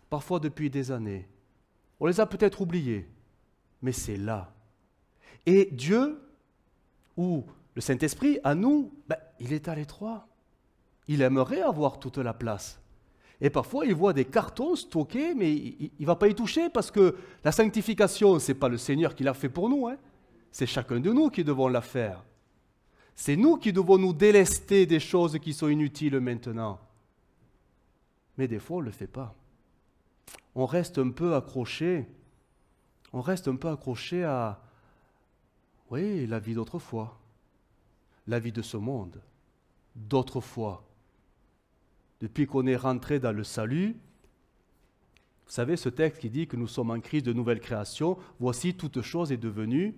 A: parfois depuis des années. On les a peut-être oubliées, mais c'est là. Et Dieu, ou le Saint-Esprit, à nous, il est à l'étroit. Il aimerait avoir toute la place. Et parfois, il voit des cartons stockés, mais il ne va pas y toucher parce que la sanctification, ce n'est pas le Seigneur qui l'a fait pour nous. C'est chacun de nous qui devons la faire. C'est nous qui devons nous délester des choses qui sont inutiles maintenant. Mais des fois, on ne le fait pas. On reste un peu accroché. À, oui, la vie d'autrefois. La vie de ce monde. D'autrefois. Depuis qu'on est rentré dans le salut, vous savez, ce texte qui dit que nous sommes en crise de nouvelle création, voici toute chose est devenue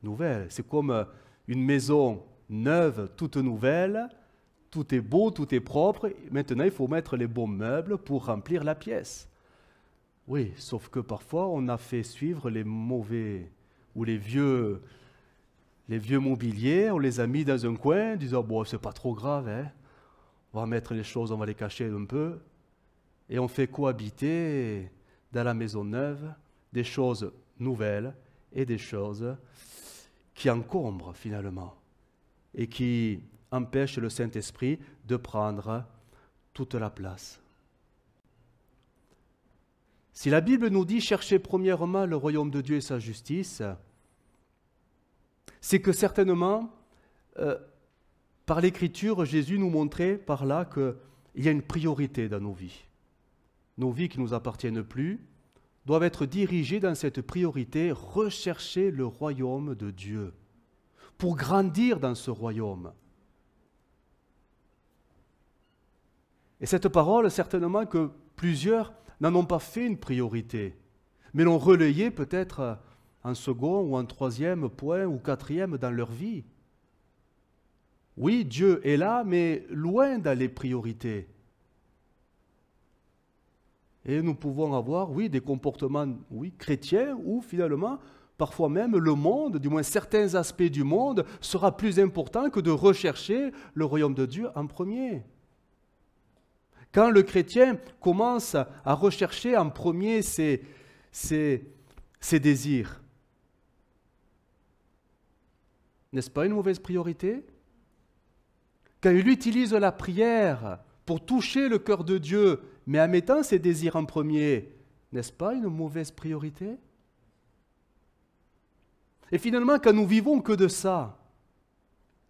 A: nouvelle. C'est comme une maison neuve, toute nouvelle, tout est beau, tout est propre. Maintenant, il faut mettre les bons meubles pour remplir la pièce. Oui, sauf que parfois, on a fait suivre les mauvais ou les vieux mobiliers, on les a mis dans un coin, disant, bon, c'est pas trop grave, on va mettre les choses, on va les cacher un peu. Et on fait cohabiter dans la maison neuve des choses nouvelles et des choses qui encombrent finalement et qui empêchent le Saint-Esprit de prendre toute la place. Si la Bible nous dit « cherchez premièrement le royaume de Dieu et sa justice », c'est que certainement, par l'Écriture, Jésus nous montrait par là qu'il y a une priorité dans nos vies. Nos vies qui ne nous appartiennent plus doivent être dirigées dans cette priorité, rechercher le royaume de Dieu, pour grandir dans ce royaume. Et cette parole, certainement que plusieurs n'en ont pas fait une priorité, mais l'ont relayée peut-être en second ou en troisième point ou quatrième dans leur vie. Oui, Dieu est là, mais loin dans les priorités. Et nous pouvons avoir, oui, des comportements, oui, chrétiens, où finalement, parfois même, le monde, du moins certains aspects du monde, sera plus important que de rechercher le royaume de Dieu en premier. Quand le chrétien commence à rechercher en premier ses désirs, n'est-ce pas une mauvaise priorité ? Quand il utilise la prière pour toucher le cœur de Dieu, mais en mettant ses désirs en premier, n'est-ce pas une mauvaise priorité ? Et finalement, quand nous vivons que de ça,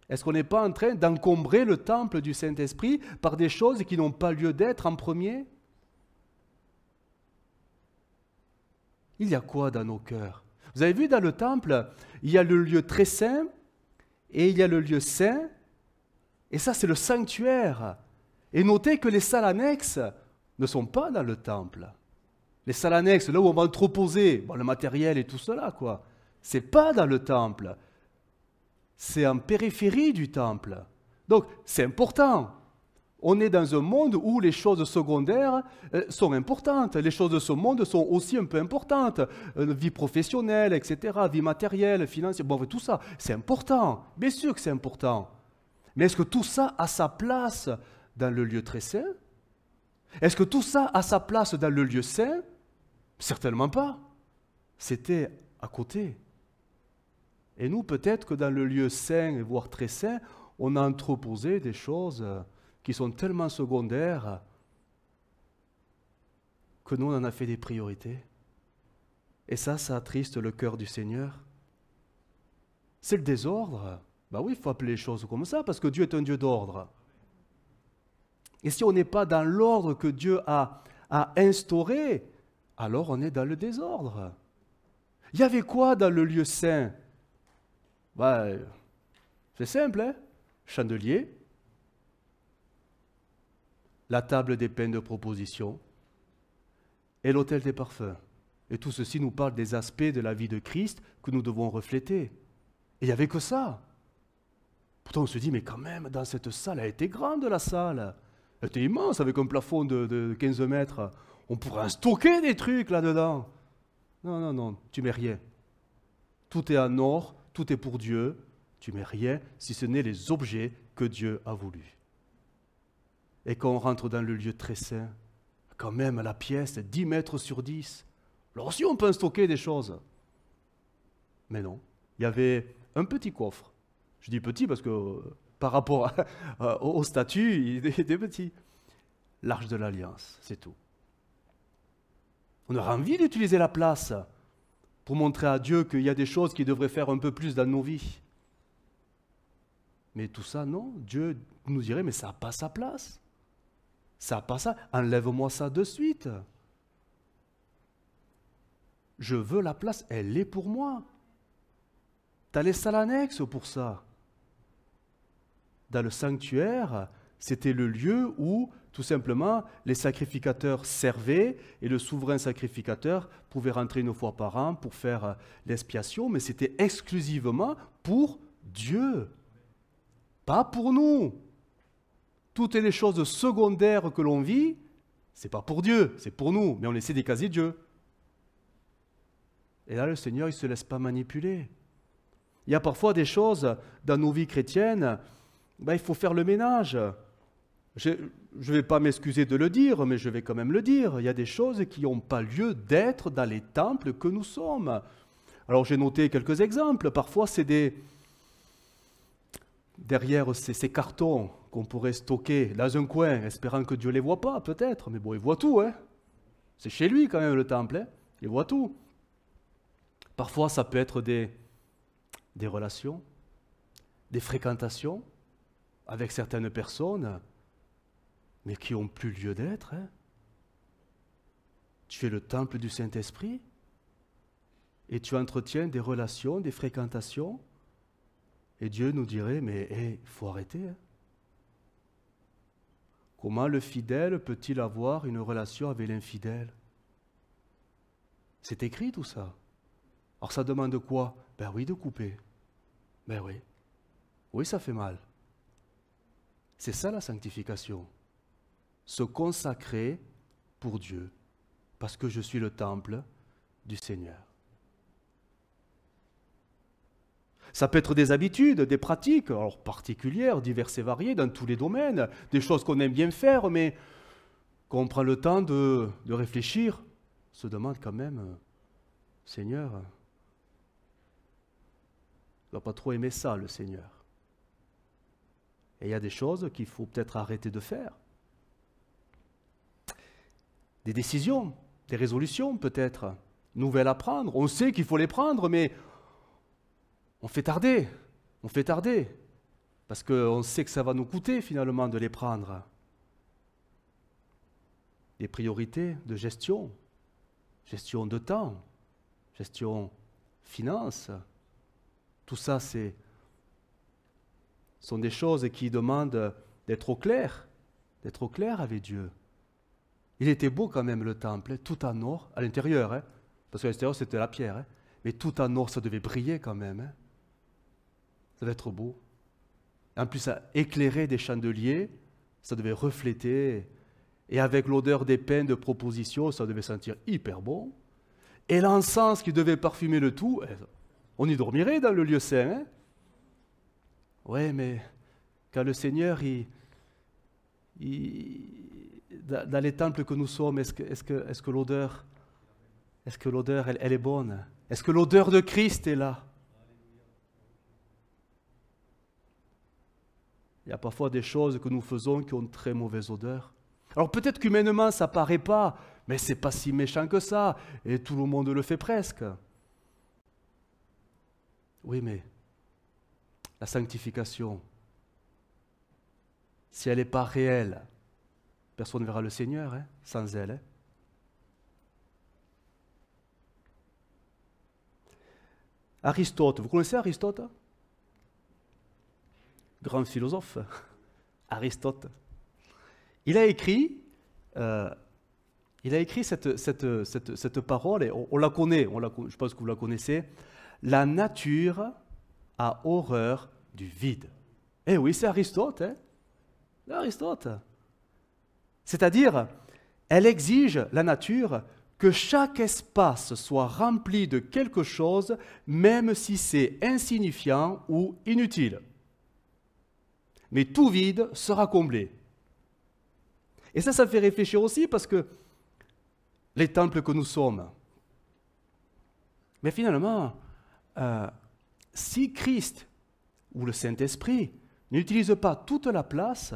A: est-ce qu'on n'est pas en train d'encombrer le temple du Saint-Esprit par des choses qui n'ont pas lieu d'être en premier ? Il y a quoi dans nos cœurs ? Vous avez vu dans le temple, il y a le lieu très saint et il y a le lieu saint. Et ça, c'est le sanctuaire. Et notez que les salles annexes ne sont pas dans le temple. Les salles annexes, là où on va entreposer le matériel et tout cela, quoi. C'est pas dans le temple. C'est en périphérie du temple. Donc, c'est important. On est dans un monde où les choses secondaires sont importantes. Les choses de ce monde sont aussi un peu importantes. Vie professionnelle, etc., vie matérielle, financière, tout ça, c'est important. Bien sûr que c'est important. Mais est-ce que tout ça a sa place dans le lieu très saint ? Est-ce que tout ça a sa place dans le lieu saint ? Certainement pas. C'était à côté. Et nous, peut-être que dans le lieu saint, voire très saint, on a entreposé des choses qui sont tellement secondaires que nous, on en a fait des priorités. Et ça attriste le cœur du Seigneur. C'est le désordre. Oui, il faut appeler les choses comme ça, parce que Dieu est un Dieu d'ordre. Et si on n'est pas dans l'ordre que Dieu a instauré, alors on est dans le désordre. Il y avait quoi dans le lieu saint ? C'est simple, chandelier, la table des pains de proposition, et l'autel des parfums. Et tout ceci nous parle des aspects de la vie de Christ que nous devons refléter. Et il n'y avait que ça. Pourtant on se dit, mais quand même, dans cette salle, elle était grande la salle. Elle était immense, avec un plafond de 15 mètres. On pourrait en stocker des trucs là-dedans. Non, non, non, tu mets rien. Tout est en or, tout est pour Dieu. Tu mets rien, si ce n'est les objets que Dieu a voulu. Et quand on rentre dans le lieu très saint, quand même la pièce est 10 mètres sur 10. Alors aussi on peut en stocker des choses. Mais non, il y avait un petit coffre. Je dis petit parce que par rapport au statut, il était petit. L'Arche de l'Alliance, c'est tout. On aurait envie d'utiliser la place pour montrer à Dieu qu'il y a des choses qui devraient faire un peu plus dans nos vies. Mais tout ça, non. Dieu nous dirait, mais ça n'a pas sa place. Ça n'a pas ça. Enlève-moi ça de suite. Je veux la place, elle est pour moi. Tu as les salles annexes pour ça. Dans le sanctuaire, c'était le lieu où, tout simplement, les sacrificateurs servaient et le souverain sacrificateur pouvait rentrer une fois par an pour faire l'expiation, mais c'était exclusivement pour Dieu, pas pour nous. Toutes les choses secondaires que l'on vit, c'est pas pour Dieu, c'est pour nous, mais on essaie d'écaser Dieu. Et là, le Seigneur, il ne se laisse pas manipuler. Il y a parfois des choses dans nos vies chrétiennes, il faut faire le ménage. Je ne vais pas m'excuser de le dire, mais je vais quand même le dire. Il y a des choses qui n'ont pas lieu d'être dans les temples que nous sommes. Alors j'ai noté quelques exemples. Parfois c'est derrière ces cartons qu'on pourrait stocker dans un coin, espérant que Dieu ne les voit pas peut-être. Mais bon, il voit tout. C'est chez lui quand même le temple. Il voit tout. Parfois ça peut être des relations, des fréquentations avec certaines personnes, mais qui n'ont plus lieu d'être. Tu es le temple du Saint-Esprit et tu entretiens des relations, des fréquentations, et Dieu nous dirait, mais il faut arrêter. Comment le fidèle peut-il avoir une relation avec l'infidèle? C'est écrit tout ça. Alors ça demande quoi? Ben oui, de couper. Ben oui. Oui, ça fait mal. C'est ça la sanctification. Se consacrer pour Dieu, parce que je suis le temple du Seigneur. Ça peut être des habitudes, des pratiques, alors particulières, diverses et variées, dans tous les domaines, des choses qu'on aime bien faire, mais quand on prend le temps de réfléchir, on se demande quand même, Seigneur, il ne va pas trop aimer ça, le Seigneur. Et il y a des choses qu'il faut peut-être arrêter de faire. Des décisions, des résolutions peut-être, nouvelles à prendre. On sait qu'il faut les prendre, mais on fait tarder, parce qu'on sait que ça va nous coûter finalement de les prendre. Des priorités de gestion de temps, gestion finance, tout ça sont des choses qui demandent d'être au clair avec Dieu. Il était beau quand même le temple, tout en or, à l'intérieur, parce qu'à l'extérieur c'était la pierre, mais tout en or, ça devait briller quand même. Ça devait être beau. En plus, ça éclairait des chandeliers, ça devait refléter, et avec l'odeur des pains de proposition, ça devait sentir hyper bon. Et l'encens qui devait parfumer le tout, on y dormirait dans le lieu saint. Ouais, mais quand le Seigneur, dans les temples que nous sommes, est-ce que l'odeur, elle est bonne? Est-ce que l'odeur de Christ est là? Il y a parfois des choses que nous faisons qui ont une très mauvaise odeur. Alors peut-être qu'humainement ça paraît pas, mais c'est pas si méchant que ça, et tout le monde le fait presque. Oui, mais la sanctification, si elle n'est pas réelle, personne ne verra le Seigneur sans elle. Aristote, vous connaissez Aristote? Grand philosophe, Aristote. Il a écrit Il a écrit cette parole, et on la connaît, je pense que vous la connaissez. La nature a horreur du vide. Eh oui, c'est Aristote, hein? C'est Aristote. C'est-à-dire, elle exige, la nature, que chaque espace soit rempli de quelque chose, même si c'est insignifiant ou inutile. Mais tout vide sera comblé. Et ça fait réfléchir aussi parce que les temples que nous sommes, mais finalement, si Christ ou le Saint-Esprit n'utilise pas toute la place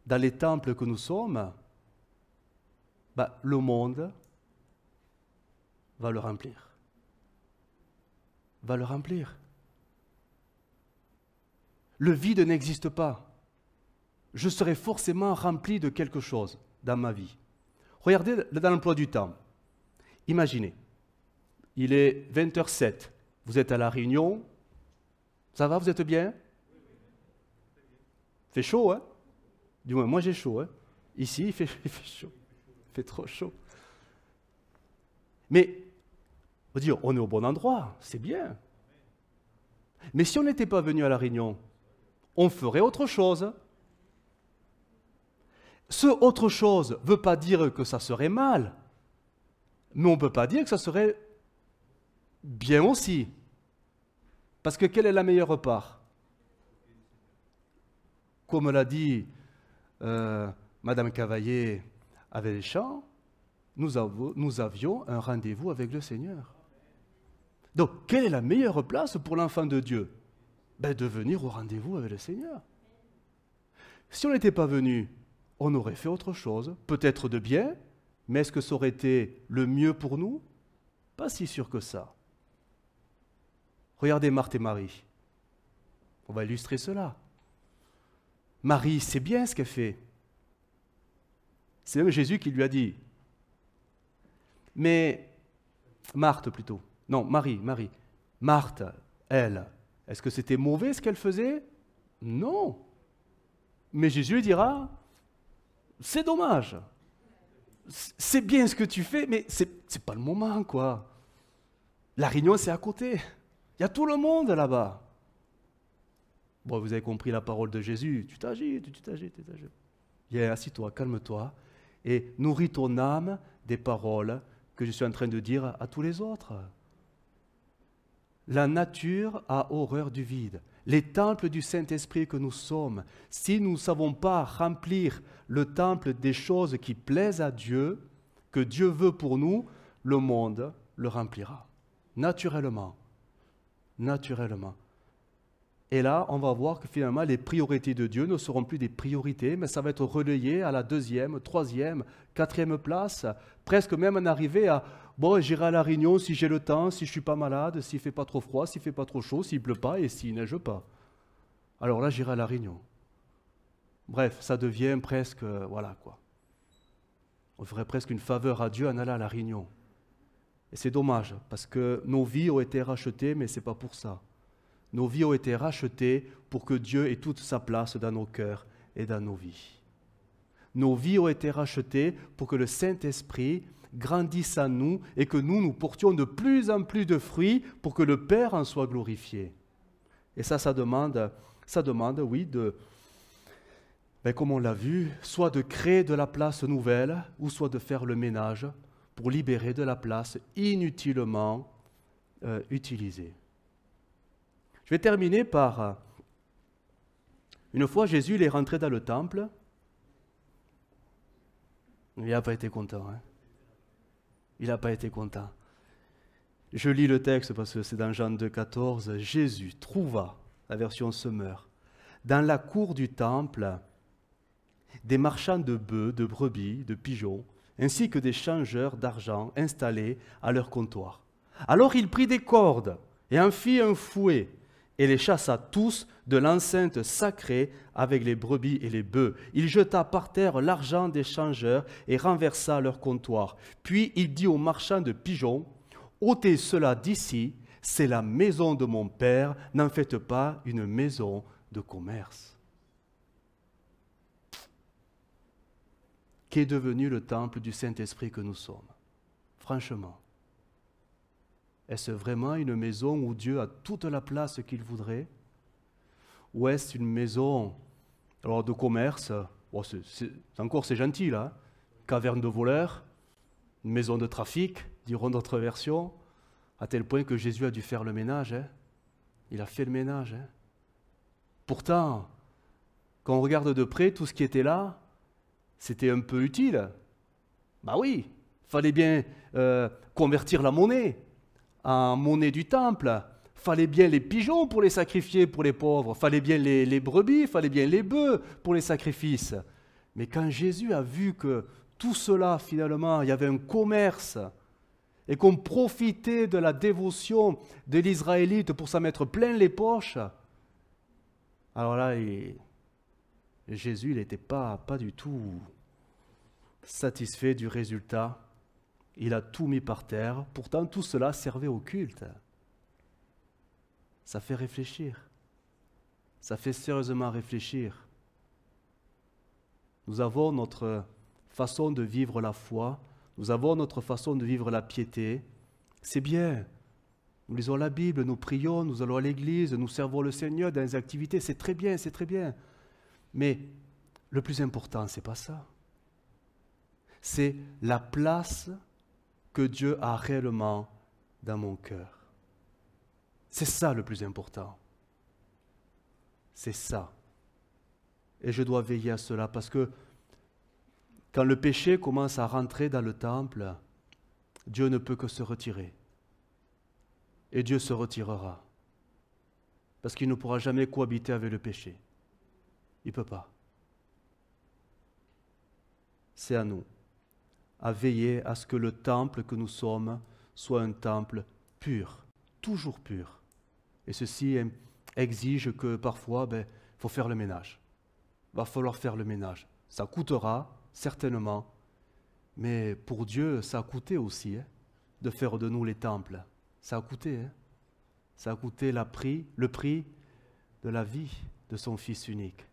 A: dans les temples que nous sommes, le monde va le remplir. Va le remplir. Le vide n'existe pas. Je serai forcément rempli de quelque chose dans ma vie. Regardez dans l'emploi du temps. Imaginez, il est 20h07, vous êtes à La Réunion, ça va, vous êtes bien? Il fait chaud, hein? Du moins, moi j'ai chaud, hein? Ici, il fait chaud, il fait trop chaud. Mais, on va dire, on est au bon endroit, c'est bien. Mais si on n'était pas venu à La Réunion, on ferait autre chose. Ce autre chose ne veut pas dire que ça serait mal, mais on ne peut pas dire que ça serait bien aussi. Parce que quelle est la meilleure part? Comme l'a dit Madame Cavaillé avec les chants, nous avions un rendez-vous avec le Seigneur. Donc, quelle est la meilleure place pour l'enfant de Dieu? De venir au rendez-vous avec le Seigneur. Si on n'était pas venu, on aurait fait autre chose, peut-être de bien, mais est-ce que ça aurait été le mieux pour nous? Pas si sûr que ça. Regardez Marthe et Marie. On va illustrer cela. Marie sait bien ce qu'elle fait. C'est même Jésus qui lui a dit. Mais Marthe plutôt. Non, Marie. Marthe, elle, est-ce que c'était mauvais ce qu'elle faisait? Non. Mais Jésus lui dira, c'est dommage. C'est bien ce que tu fais, mais c'est pas le moment, quoi. La Réunion, c'est à côté. Il y a tout le monde là-bas. Bon, vous avez compris la parole de Jésus. Tu t'agites. Viens, assis-toi, calme-toi, et nourris ton âme des paroles que je suis en train de dire à tous les autres. La nature a horreur du vide. Les temples du Saint-Esprit que nous sommes, si nous ne savons pas remplir le temple des choses qui plaisent à Dieu, que Dieu veut pour nous, le monde le remplira. Naturellement. Et là, on va voir que finalement, les priorités de Dieu ne seront plus des priorités, mais ça va être relayé à la 2e, 3e, 4e place, presque même en arriver à j'irai à La Réunion si j'ai le temps, si je ne suis pas malade, s'il ne fait pas trop froid, s'il ne fait pas trop chaud, s'il ne pleut pas et s'il ne neige pas. Alors là, j'irai à La Réunion. Bref, ça devient presque, voilà quoi. On ferait presque une faveur à Dieu en allant à La Réunion. Et c'est dommage, parce que nos vies ont été rachetées, mais ce n'est pas pour ça. Nos vies ont été rachetées pour que Dieu ait toute sa place dans nos cœurs et dans nos vies. Nos vies ont été rachetées pour que le Saint-Esprit grandisse en nous et que nous portions de plus en plus de fruits pour que le Père en soit glorifié. Et ça demande, oui, comme on l'a vu, soit de créer de la place nouvelle ou soit de faire le ménage pour libérer de la place inutilement utilisée. Je vais terminer par, une fois Jésus il est rentré dans le temple, il n'a pas été content. Hein? Il n'a pas été content. Je lis le texte parce que c'est dans Jean 2,14. Jésus trouva, la version Semeur, dans la cour du temple, des marchands de bœufs, de brebis, de pigeons, ainsi que des changeurs d'argent installés à leur comptoir. Alors il prit des cordes et en fit un fouet, et les chassa tous de l'enceinte sacrée avec les brebis et les bœufs. Il jeta par terre l'argent des changeurs et renversa leur comptoir. Puis il dit aux marchands de pigeons, « ôtez cela d'ici, c'est la maison de mon Père, n'en faites pas une maison de commerce. » qu'est devenu le temple du Saint-Esprit que nous sommes. Franchement. Est-ce vraiment une maison où Dieu a toute la place qu'il voudrait? Ou est-ce une maison alors, de commerce? Bon, encore c'est gentil là. Caverne de voleurs, une maison de trafic, diront d'autres versions, à tel point que Jésus a dû faire le ménage. Hein. Il a fait le ménage. Hein. Pourtant, quand on regarde de près, tout ce qui était là, c'était un peu utile. Bah oui, il fallait bien convertir la monnaie en monnaie du temple. Fallait bien les pigeons pour les sacrifier pour les pauvres. Fallait bien les brebis, fallait bien les bœufs pour les sacrifices. Mais quand Jésus a vu que tout cela, finalement, il y avait un commerce et qu'on profitait de la dévotion de l'Israélite pour s'en mettre plein les poches, alors là, Jésus, il n'était pas du tout satisfait du résultat. Il a tout mis par terre. Pourtant, tout cela servait au culte. Ça fait réfléchir. Ça fait sérieusement réfléchir. Nous avons notre façon de vivre la foi. Nous avons notre façon de vivre la piété. C'est bien. Nous lisons la Bible, nous prions, nous allons à l'église, nous servons le Seigneur dans les activités. C'est très bien, c'est très bien. Mais le plus important, ce n'est pas ça. C'est la place que Dieu a réellement dans mon cœur. C'est ça le plus important. C'est ça. Et je dois veiller à cela parce que quand le péché commence à rentrer dans le temple, Dieu ne peut que se retirer. Et Dieu se retirera. Parce qu'il ne pourra jamais cohabiter avec le péché. Il ne peut pas. C'est à nous, à veiller à ce que le temple que nous sommes soit un temple pur, toujours pur. Et ceci exige que parfois, il faut faire le ménage. Il va falloir faire le ménage. Ça coûtera, certainement, mais pour Dieu, ça a coûté aussi de faire de nous les temples. Ça a coûté. Ça a coûté le prix de la vie de son Fils unique.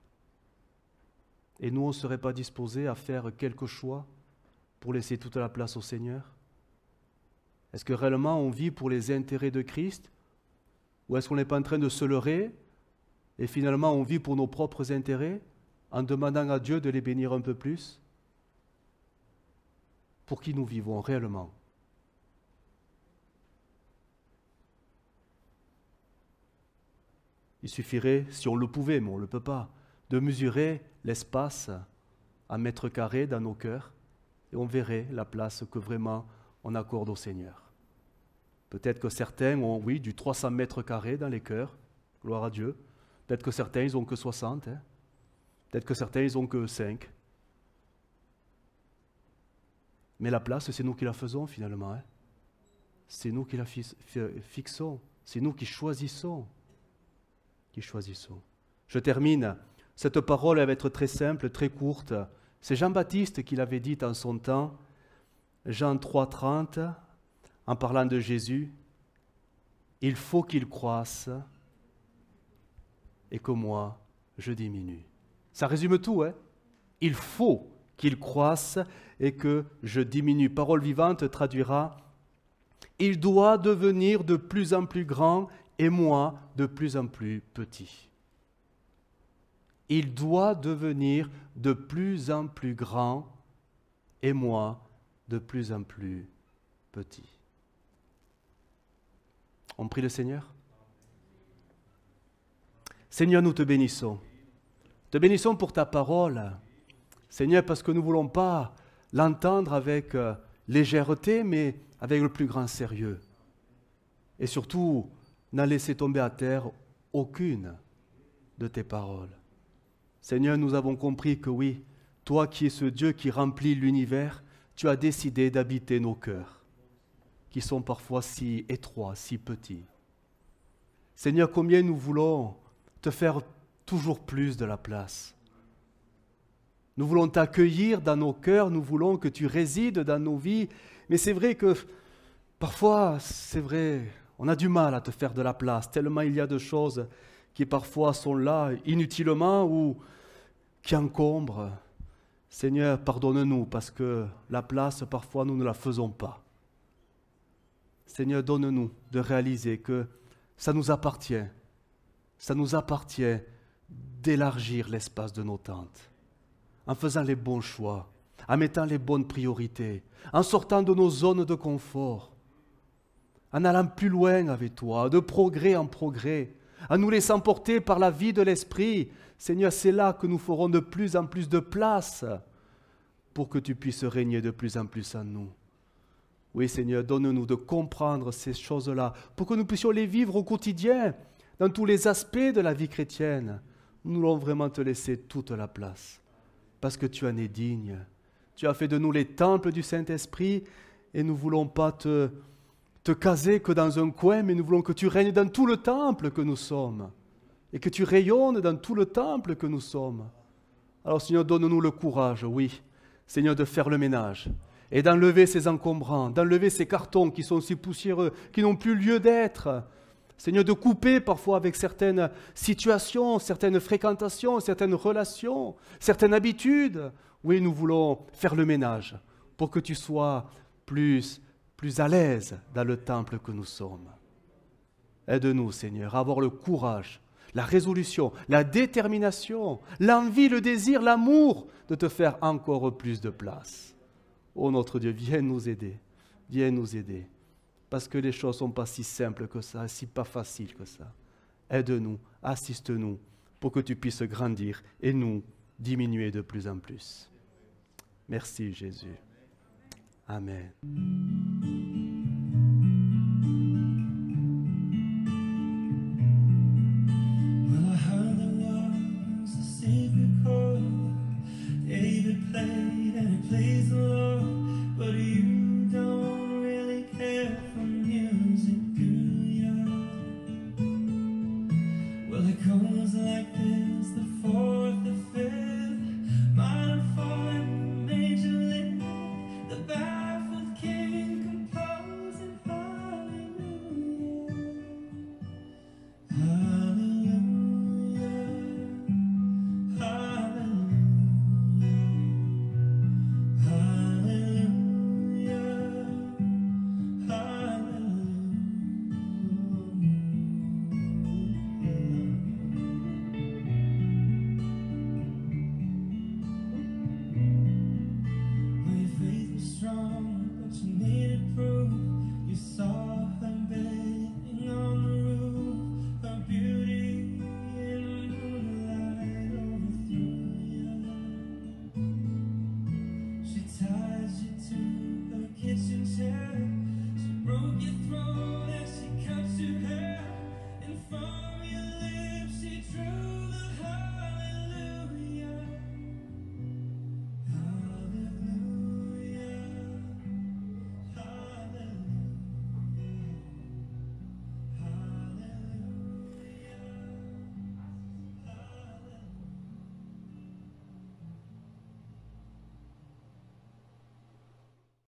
A: Et nous, on ne serait pas disposés à faire quelque choix pour laisser toute la place au Seigneur? Est-ce que réellement on vit pour les intérêts de Christ? Ou est-ce qu'on n'est pas en train de se leurrer et finalement on vit pour nos propres intérêts en demandant à Dieu de les bénir un peu plus? Pour qui nous vivons réellement? Il suffirait, si on le pouvait, mais on ne le peut pas, de mesurer l'espace à mètres carrés dans nos cœurs et on verrait la place que vraiment on accorde au Seigneur. Peut-être que certains ont, oui, du 300 mètres carrés dans les cœurs, gloire à Dieu. Peut-être que certains, ils n'ont que 60. Peut-être que certains, ils n'ont que 5. Mais la place, c'est nous qui la faisons finalement. C'est nous qui la fixons. C'est nous qui choisissons. Je termine. Cette parole, elle va être très simple, très courte. C'est Jean-Baptiste qui l'avait dit en son temps. Jean 3,30, en parlant de Jésus, « Il faut qu'il croisse et que moi, je diminue. » Ça résume tout, Il faut qu'il croisse et que je diminue. Parole vivante traduira, « Il doit devenir de plus en plus grand et moi de plus en plus petit. » Il doit devenir de plus en plus grand et moi de plus en plus petit. On prie le Seigneur. Seigneur, nous te bénissons. Te bénissons pour ta parole. Seigneur, parce que nous ne voulons pas l'entendre avec légèreté, mais avec le plus grand sérieux. Et surtout, n'en laisser tomber à terre aucune de tes paroles. Seigneur, nous avons compris que oui, toi qui es ce Dieu qui remplit l'univers, tu as décidé d'habiter nos cœurs, qui sont parfois si étroits, si petits. Seigneur, combien nous voulons te faire toujours plus de la place. Nous voulons t'accueillir dans nos cœurs, nous voulons que tu résides dans nos vies, mais c'est vrai que parfois, on a du mal à te faire de la place, tellement il y a de choses qui parfois sont là inutilement ou qui encombrent. Seigneur, pardonne-nous parce que la place, parfois, nous ne la faisons pas. Seigneur, donne-nous de réaliser que ça nous appartient d'élargir l'espace de nos tentes, en faisant les bons choix, en mettant les bonnes priorités, en sortant de nos zones de confort, en allant plus loin avec toi, de progrès en progrès, en nous laissant porter par la vie de l'Esprit. Seigneur, c'est là que nous ferons de plus en plus de place pour que tu puisses régner de plus en plus en nous. Oui, Seigneur, donne-nous de comprendre ces choses-là pour que nous puissions les vivre au quotidien, dans tous les aspects de la vie chrétienne. Nous voulons vraiment te laisser toute la place, parce que tu en es digne. Tu as fait de nous les temples du Saint-Esprit et nous ne voulons pas te caser que dans un coin, mais nous voulons que tu règnes dans tout le temple que nous sommes et que tu rayonnes dans tout le temple que nous sommes. Alors Seigneur, donne-nous le courage, oui, Seigneur, de faire le ménage et d'enlever ces encombrants, d'enlever ces cartons qui sont si poussiéreux, qui n'ont plus lieu d'être. Seigneur, de couper parfois avec certaines situations, certaines fréquentations, certaines relations, certaines habitudes. Oui, nous voulons faire le ménage pour que tu sois plus à l'aise dans le temple que nous sommes. Aide-nous, Seigneur, à avoir le courage, la résolution, la détermination, l'envie, le désir, l'amour de te faire encore plus de place. Oh notre Dieu, viens nous aider, parce que les choses ne sont pas si simples que ça, si pas faciles que ça. Aide-nous, assiste-nous, pour que tu puisses grandir et nous diminuer de plus en plus. Merci Jésus. Amen.
B: Well, I heard there was a secret chord David played and he plays the Lord, but you don't really care for music, do ya? Well, it goes like this: the fourth, the fifth,